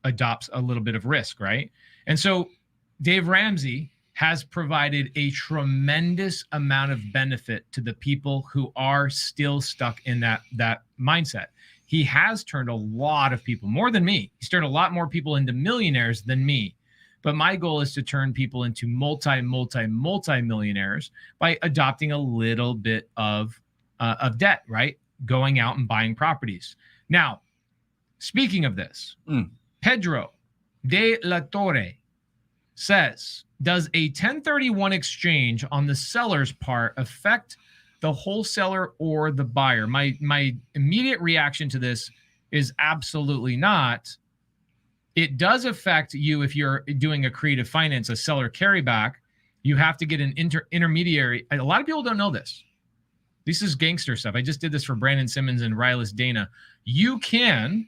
adopt a little bit of risk, right? And so Dave Ramsey has provided a tremendous amount of benefit to the people who are still stuck in that mindset. He has turned a lot of people, more than me. He's turned a lot more people into millionaires than me. But my goal is to turn people into multi-millionaires by adopting a little bit of debt, right? Going out and buying properties. Now, speaking of this, Pedro de la Torre says, does a 1031 exchange on the seller's part affect the wholesaler or the buyer? My immediate reaction to this is absolutely not. It does affect you if you're doing a creative finance, a seller carryback. You have to get an intermediary. A lot of people don't know this. This is gangster stuff. I just did this for Brandon Simmons and Rylas Dana. You can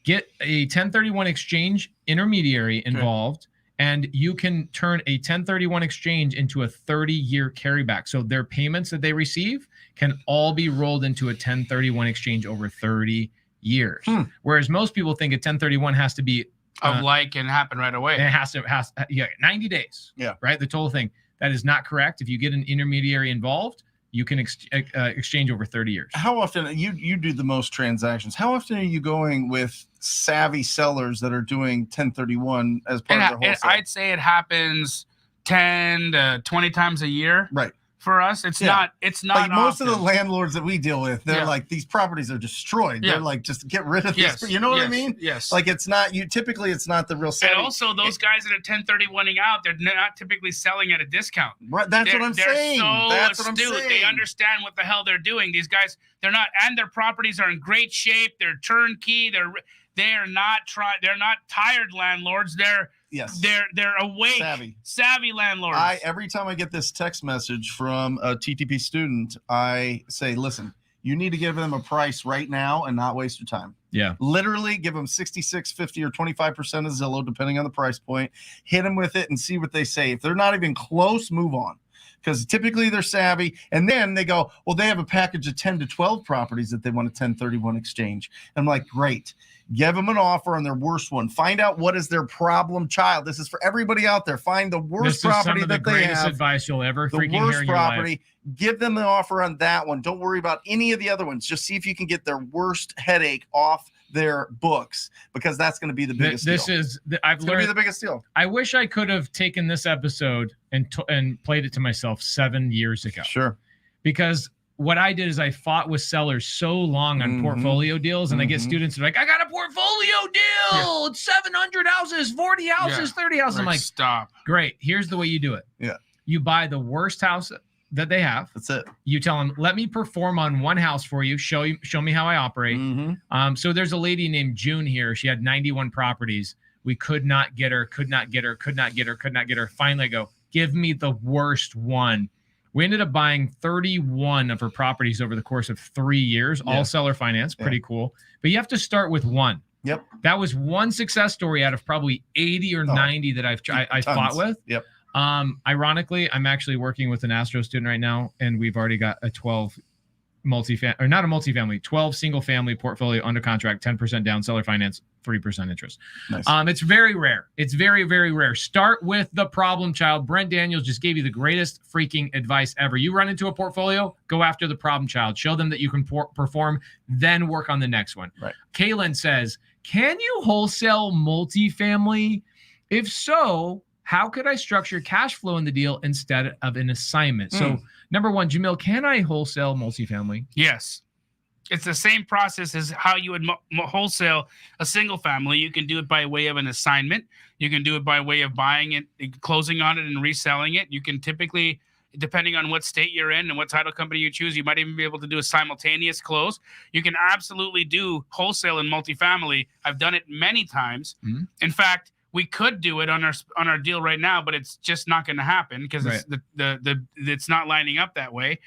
Get a 1031 exchange intermediary involved, and you can turn a 1031 exchange into a 30-year carryback. So their payments that they receive can all be rolled into a 1031 exchange over 30 years. Whereas most people think a 1031 has to be and happen right away. it has 90 days. Yeah. Right. The total thing. That is not correct. If you get an intermediary involved, you can exchange over 30 years. How often you do the most transactions? How often are you going with savvy sellers that are doing 1031 as part of their wholesale? I'd say it happens 10 to 20 times a year. Right. For us, it's not like most often. of the landlords that we deal with, they're like, these properties are destroyed. They're like, just get rid of this. You know what I mean? Yes. Like it's not typically it's not the real savvy. And also those guys that are 1031ing out, they're not typically selling at a discount. Right. That's what I'm saying. That's what I'm saying. They understand what the hell they're doing. These guys, they're not, and their properties are in great shape. They're turnkey. They're not tired landlords. They're awake, savvy landlords. Every time I get this text message from a TTP student, I say, listen, you need to give them a price right now and not waste your time. Yeah. Literally give them 66, 50, or 25% of Zillow, depending on the price point. Hit them with it and see what they say. If they're not even close, move on. Because typically they're savvy. And then they go, well, they have a package of 10 to 12 properties that they want a 1031 exchange. And I'm like, great. Give them an offer on their worst one. Find out what is their problem child. This is for everybody out there. Find the worst property that they have. Greatest advice you'll ever freaking hear in your life. The worst property. Give them the offer on that one. Don't worry about any of the other ones. Just see if you can get their worst headache off their books, because that's going to be the biggest deal. It's going to be the biggest deal. I wish I could have taken this episode and played it to myself 7 years ago. Sure. Because what I did is I fought with sellers so long on portfolio deals, and I get students who are like, I got a portfolio deal. It's 700 houses, 40 houses, 30 houses. I'm like, stop. Great. Here's the way you do it. Yeah. You buy the worst house that they have. That's it. You tell them, let me perform on one house for you. Show me how I operate. So there's a lady named June here. She had 91 properties. We could not get her. Finally, I go, give me the worst one. We ended up buying 31 of her properties over the course of 3 years, all seller finance. Pretty cool. But you have to start with one. Yep. That was one success story out of probably 80 or 90 that I fought with. Yep. Ironically, I'm actually working with an Astro student right now, and we've already got a 12 single family portfolio under contract, 10% down, seller finance, 3% interest. Nice. It's very rare. It's very, very rare. Start with the problem child. Brent Daniels just gave you the greatest freaking advice ever. You run into a portfolio, go after the problem child. Show them that you can perform, then work on the next one. Right. Kaylin says, can you wholesale multifamily? If so, how could I structure cash flow in the deal instead of an assignment? So number one, Jamil, can I wholesale multifamily? Yes. It's the same process as how you would wholesale a single family. You can do it by way of an assignment. You can do it by way of buying it, closing on it, and reselling it. You can typically, depending on what state you're in and what title company you choose, you might even be able to do a simultaneous close. You can absolutely do wholesale in multifamily. I've done it many times. In fact, we could do it on our deal right now, but it's just not going to happen because it's not lining up that way.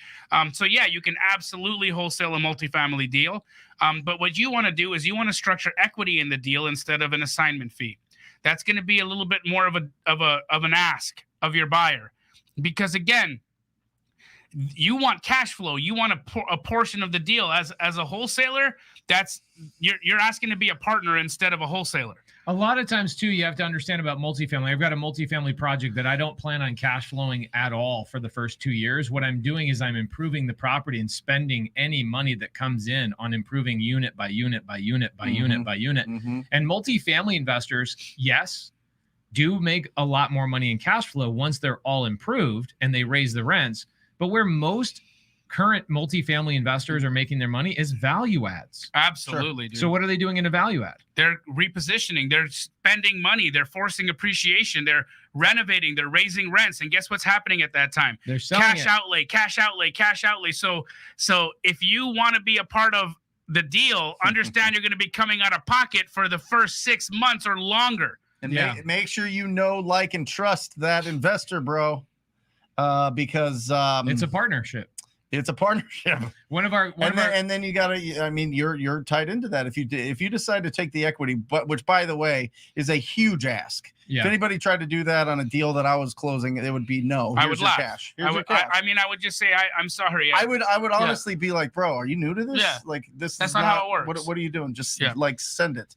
So yeah, you can absolutely wholesale a multifamily deal. But what you want to do is you want to structure equity in the deal instead of an assignment fee. That's going to be a little bit more of an ask of your buyer, because again, you want cash flow. You want a portion of the deal as a wholesaler. That's you're asking to be a partner instead of a wholesaler. A lot of times, too, you have to understand about multifamily. I've got a multifamily project that I don't plan on cash flowing at all for the first 2 years. What I'm doing is I'm improving the property and spending any money that comes in on improving unit by unit by unit by unit by unit. And multifamily investors, yes, do make a lot more money in cash flow once they're all improved and they raise the rents. But where most current multifamily investors are making their money is value adds. Absolutely. Dude. So what are they doing in a value add? They're repositioning. They're spending money. They're forcing appreciation. They're renovating. They're raising rents. And guess what's happening at that time? They're selling cash outlay, cash outlay, cash outlay. So if you want to be a part of the deal, understand you're going to be coming out of pocket for the first 6 months or longer. And make sure you know, like, and trust that investor, bro. Because it's a partnership. It's a partnership. And then you gotta. I mean, you're tied into that. If you decide to take the equity, which by the way is a huge ask. Yeah. If anybody tried to do that on a deal that I was closing, it would be no. I would laugh. Cash. I mean, I would just say I'm sorry. I would honestly be like, bro, are you new to this? Yeah. Like this. That's is not how it works. What are you doing? Just Yeah. like send it.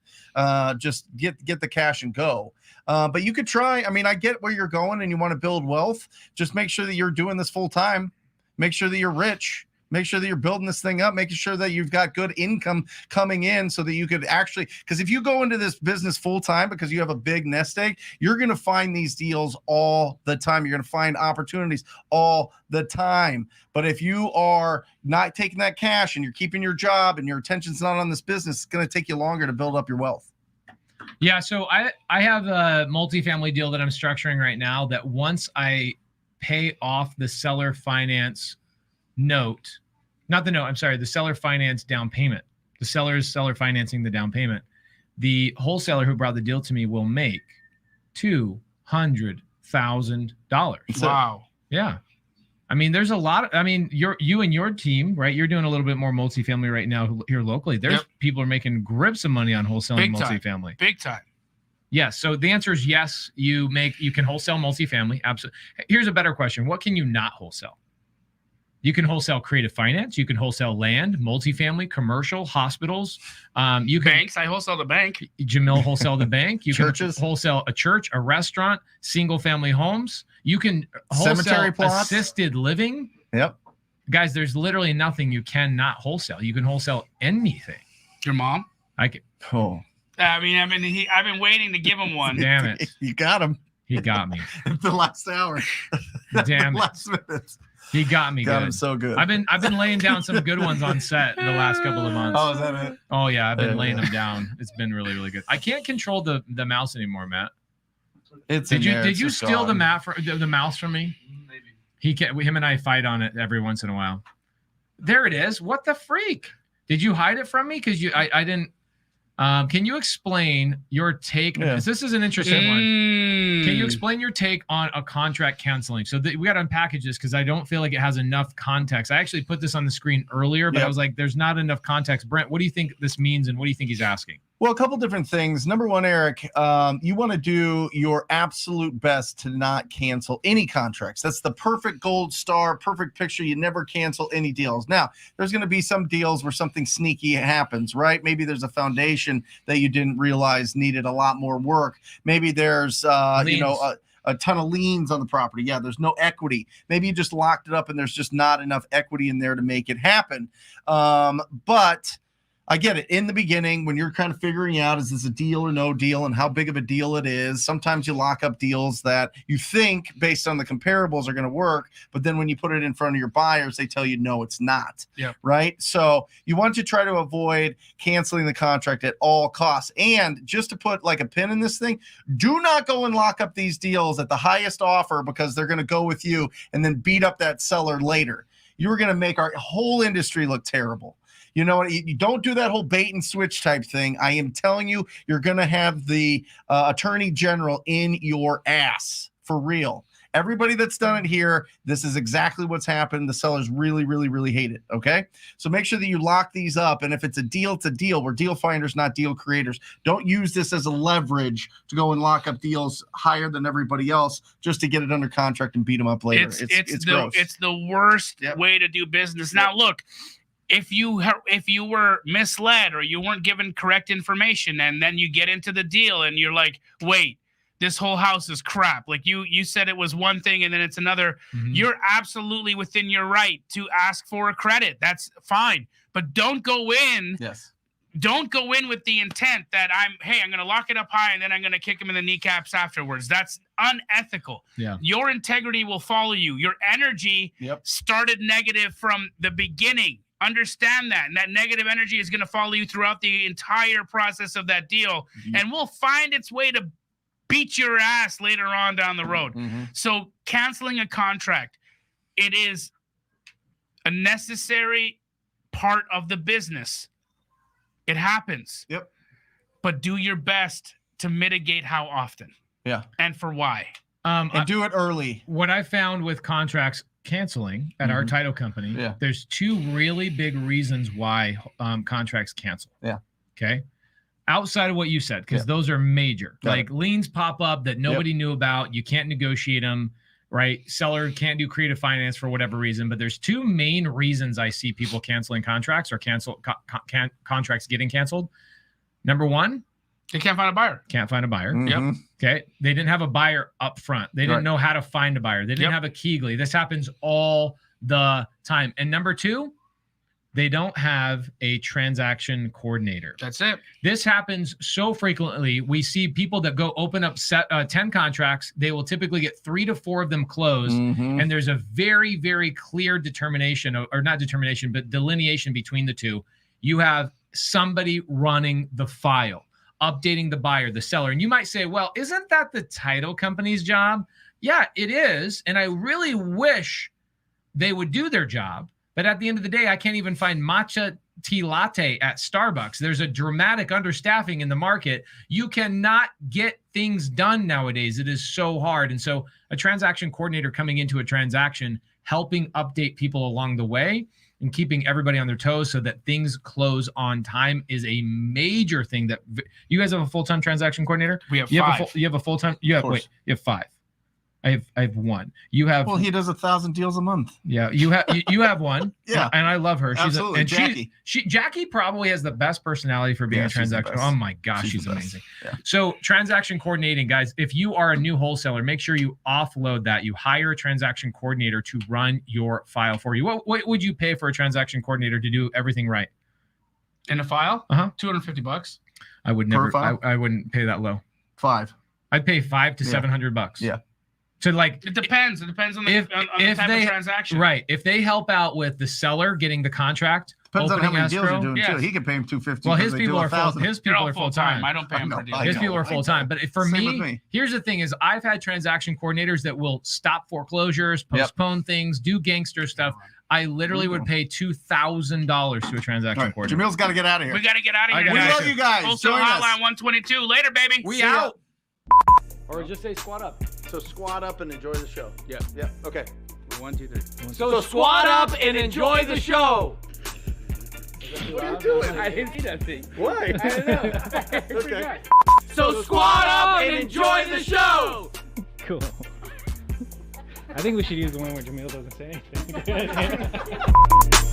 Just get the cash and go. But you could try. I mean, I get where you're going and you want to build wealth. Just make sure that you're doing this full time. Make sure that you're rich. Make sure that you're building this thing up, making sure that you've got good income coming in so that you could actually, because if you go into this business full time because you have a big nest egg, you're going to find these deals all the time. You're going to find opportunities all the time. But if you are not taking that cash and you're keeping your job and your attention's not on this business, it's going to take you longer to build up your wealth. Yeah. So I have a multifamily deal that I'm structuring right now that once I pay off the seller finance note, not the note, I'm sorry, the seller finance down payment. The seller is seller financing the down payment. The wholesaler who brought the deal to me will make $200,000. Wow. Yeah. I mean, there's a lot. I mean, you and your team, right? You're doing a little bit more multifamily right now here locally. There's people are making grips of money on wholesaling multifamily. Big time. Yes. So the answer is yes. You can wholesale multifamily. Absolutely. Here's a better question. What can you not wholesale? You can wholesale creative finance. You can wholesale land, multifamily, commercial, hospitals. You can Banks. I wholesale the bank. Jamil wholesale the bank. You Churches. can wholesale a church, a restaurant, single family homes. You can Cemetery wholesale plots. assisted living. Yep. Guys, there's literally nothing you cannot wholesale. You can wholesale anything. Your mom. I can. Oh, I mean, I've been waiting to give him one. Damn it. you got him. He got me. The last hour. Damn it. Last minutes. He got me Got good. him so good. I've been laying down some good ones on set the last couple of months. Oh, is that it? Oh yeah, I've been laying them down. It's been really, really good. I can't control the mouse anymore, Matt. Did you steal the mouse from me? Maybe. Him and I fight on it every once in a while. There it is. What the freak? Did you hide it from me? Because I didn't. Can you explain your take? Yeah. This is an interesting one. Can you explain your take on a contract canceling? So we got to unpackage this because I don't feel like it has enough context. I actually put this on the screen earlier, but I was like, there's not enough context. Brent, what do you think this means and what do you think he's asking? Well, a couple different things. Number one, Eric, you want to do your absolute best to not cancel any contracts. That's the perfect gold star, perfect picture. You never cancel any deals. Now, there's going to be some deals where something sneaky happens, right? Maybe there's a foundation that you didn't realize needed a lot more work. Maybe there's, a ton of liens on the property. Yeah, there's no equity. Maybe you just locked it up and there's just not enough equity in there to make it happen. But I get it. In the beginning, when you're kind of figuring out, is this a deal or no deal and how big of a deal it is, sometimes you lock up deals that you think based on the comparables are going to work. But then when you put it in front of your buyers, they tell you, no, it's not. Yeah. Right. So you want to try to avoid canceling the contract at all costs. And just to put like a pin in this thing, do not go and lock up these deals at the highest offer because they're going to go with you and then beat up that seller later. You're going to make our whole industry look terrible. You know what? You don't do that whole bait and switch type thing. I am telling you, you're going to have the attorney general in your ass for real. Everybody that's done it here, this is exactly what's happened. The sellers really, really, really hate it. Okay. So make sure that you lock these up. And if it's a deal, it's a deal. We're deal finders, not deal creators. Don't use this as a leverage to go and lock up deals higher than everybody else just to get it under contract and beat them up later. It's gross. It's the worst way to do business. Now, look, if you were misled or you weren't given correct information and then you get into the deal and you're like, wait, this whole house is crap. Like you said it was one thing and then it's another. Mm-hmm. You're absolutely within your right to ask for a credit. That's fine. But don't go in. Yes. Don't go in with the intent that I'm going to lock it up high and then I'm going to kick him in the kneecaps afterwards. That's unethical. Yeah. Your integrity will follow you. Your energy started negative from the beginning. Understand that. And that negative energy is going to follow you throughout the entire process of that deal. Mm-hmm. And will find its way to beat your ass later on down the road. Mm-hmm. So canceling a contract, it is a necessary part of the business. It happens. Yep. But do your best to mitigate how often. Yeah. And for why. And do it early. What I found with contracts, canceling at our title company, Yeah. there's two really big reasons why contracts cancel. Yeah. Okay. Outside of what you said, because those are major. Got like liens pop up that nobody knew about. You can't negotiate them, right? Seller can't do creative finance for whatever reason. But there's two main reasons I see people canceling contracts or contracts getting canceled. Number one, They can't find a buyer. can't find a buyer. Mhm. Okay. They didn't have a buyer up front. They didn't know how to find a buyer. They didn't have a Keegley. This happens all the time. And number two, they don't have a transaction coordinator. That's it. This happens so frequently. We see people that go open up 10 contracts. They will typically get 3 to 4 of them closed. Mhm. And there's a very, very clear determination, or not determination, but delineation between the two. You have somebody running the file, updating the buyer, the seller. And you might say, well, isn't that the title company's job? Yeah, it is. And I really wish they would do their job. But at the end of the day, I can't even find matcha tea latte at Starbucks. There's a dramatic understaffing in the market. You cannot get things done nowadays. It is so hard. And so a transaction coordinator coming into a transaction, helping update people along the way and keeping everybody on their toes so that things close on time is a major thing. That you guys have a full-time transaction coordinator? We have You 5. have a full-time? You have, wait, you have 5. I have 1. You have Well, he does 1,000 deals a month. you have 1. Yeah. and I love her. Absolutely. Jackie. Jackie probably has the best personality for being Yeah, a she's the transaction. best. Oh my gosh, she's the best. amazing. Yeah. So transaction coordinating, guys, if you are a new wholesaler, make sure you offload that. You hire a transaction coordinator to run your file for you. What would you pay for a transaction coordinator to do everything right? In a file? Uh-huh. $250. I would Per never. file? I wouldn't pay that low. 5. I'd pay $500 to $700. Yeah. To like It depends. It depends on the, If- on the if type they- of transaction. right. If they help out with the seller getting the contract, Depends on how opening many deals escrow, you're doing Yes. too. He can pay him $250. well, because his they people do are full. 1,000. His They're people all are full full-time. time. I don't pay them I for know, deals. I His know, people are I full time. But for Same with me, me. here's the thing: is I've had transaction coordinators that will stop foreclosures, Yep. postpone things, do gangster stuff. I literally would pay $2,000 to a transaction All right, coordinator. Jamil's got to get out of here. We got to get out of I here. gotta We get love you guys. Wholesale Join us. Hotline 122. Later, baby. We See ya. out. Or just say squat up. So squat up and enjoy the show. Yeah. Yeah. Okay. 1, 2, 3. So squat up and enjoy the show. What are you doing? I didn't see that thing. Why? I don't know. Okay. So squat up and enjoy the show. Cool. I think we should use the one where Jamil doesn't say anything.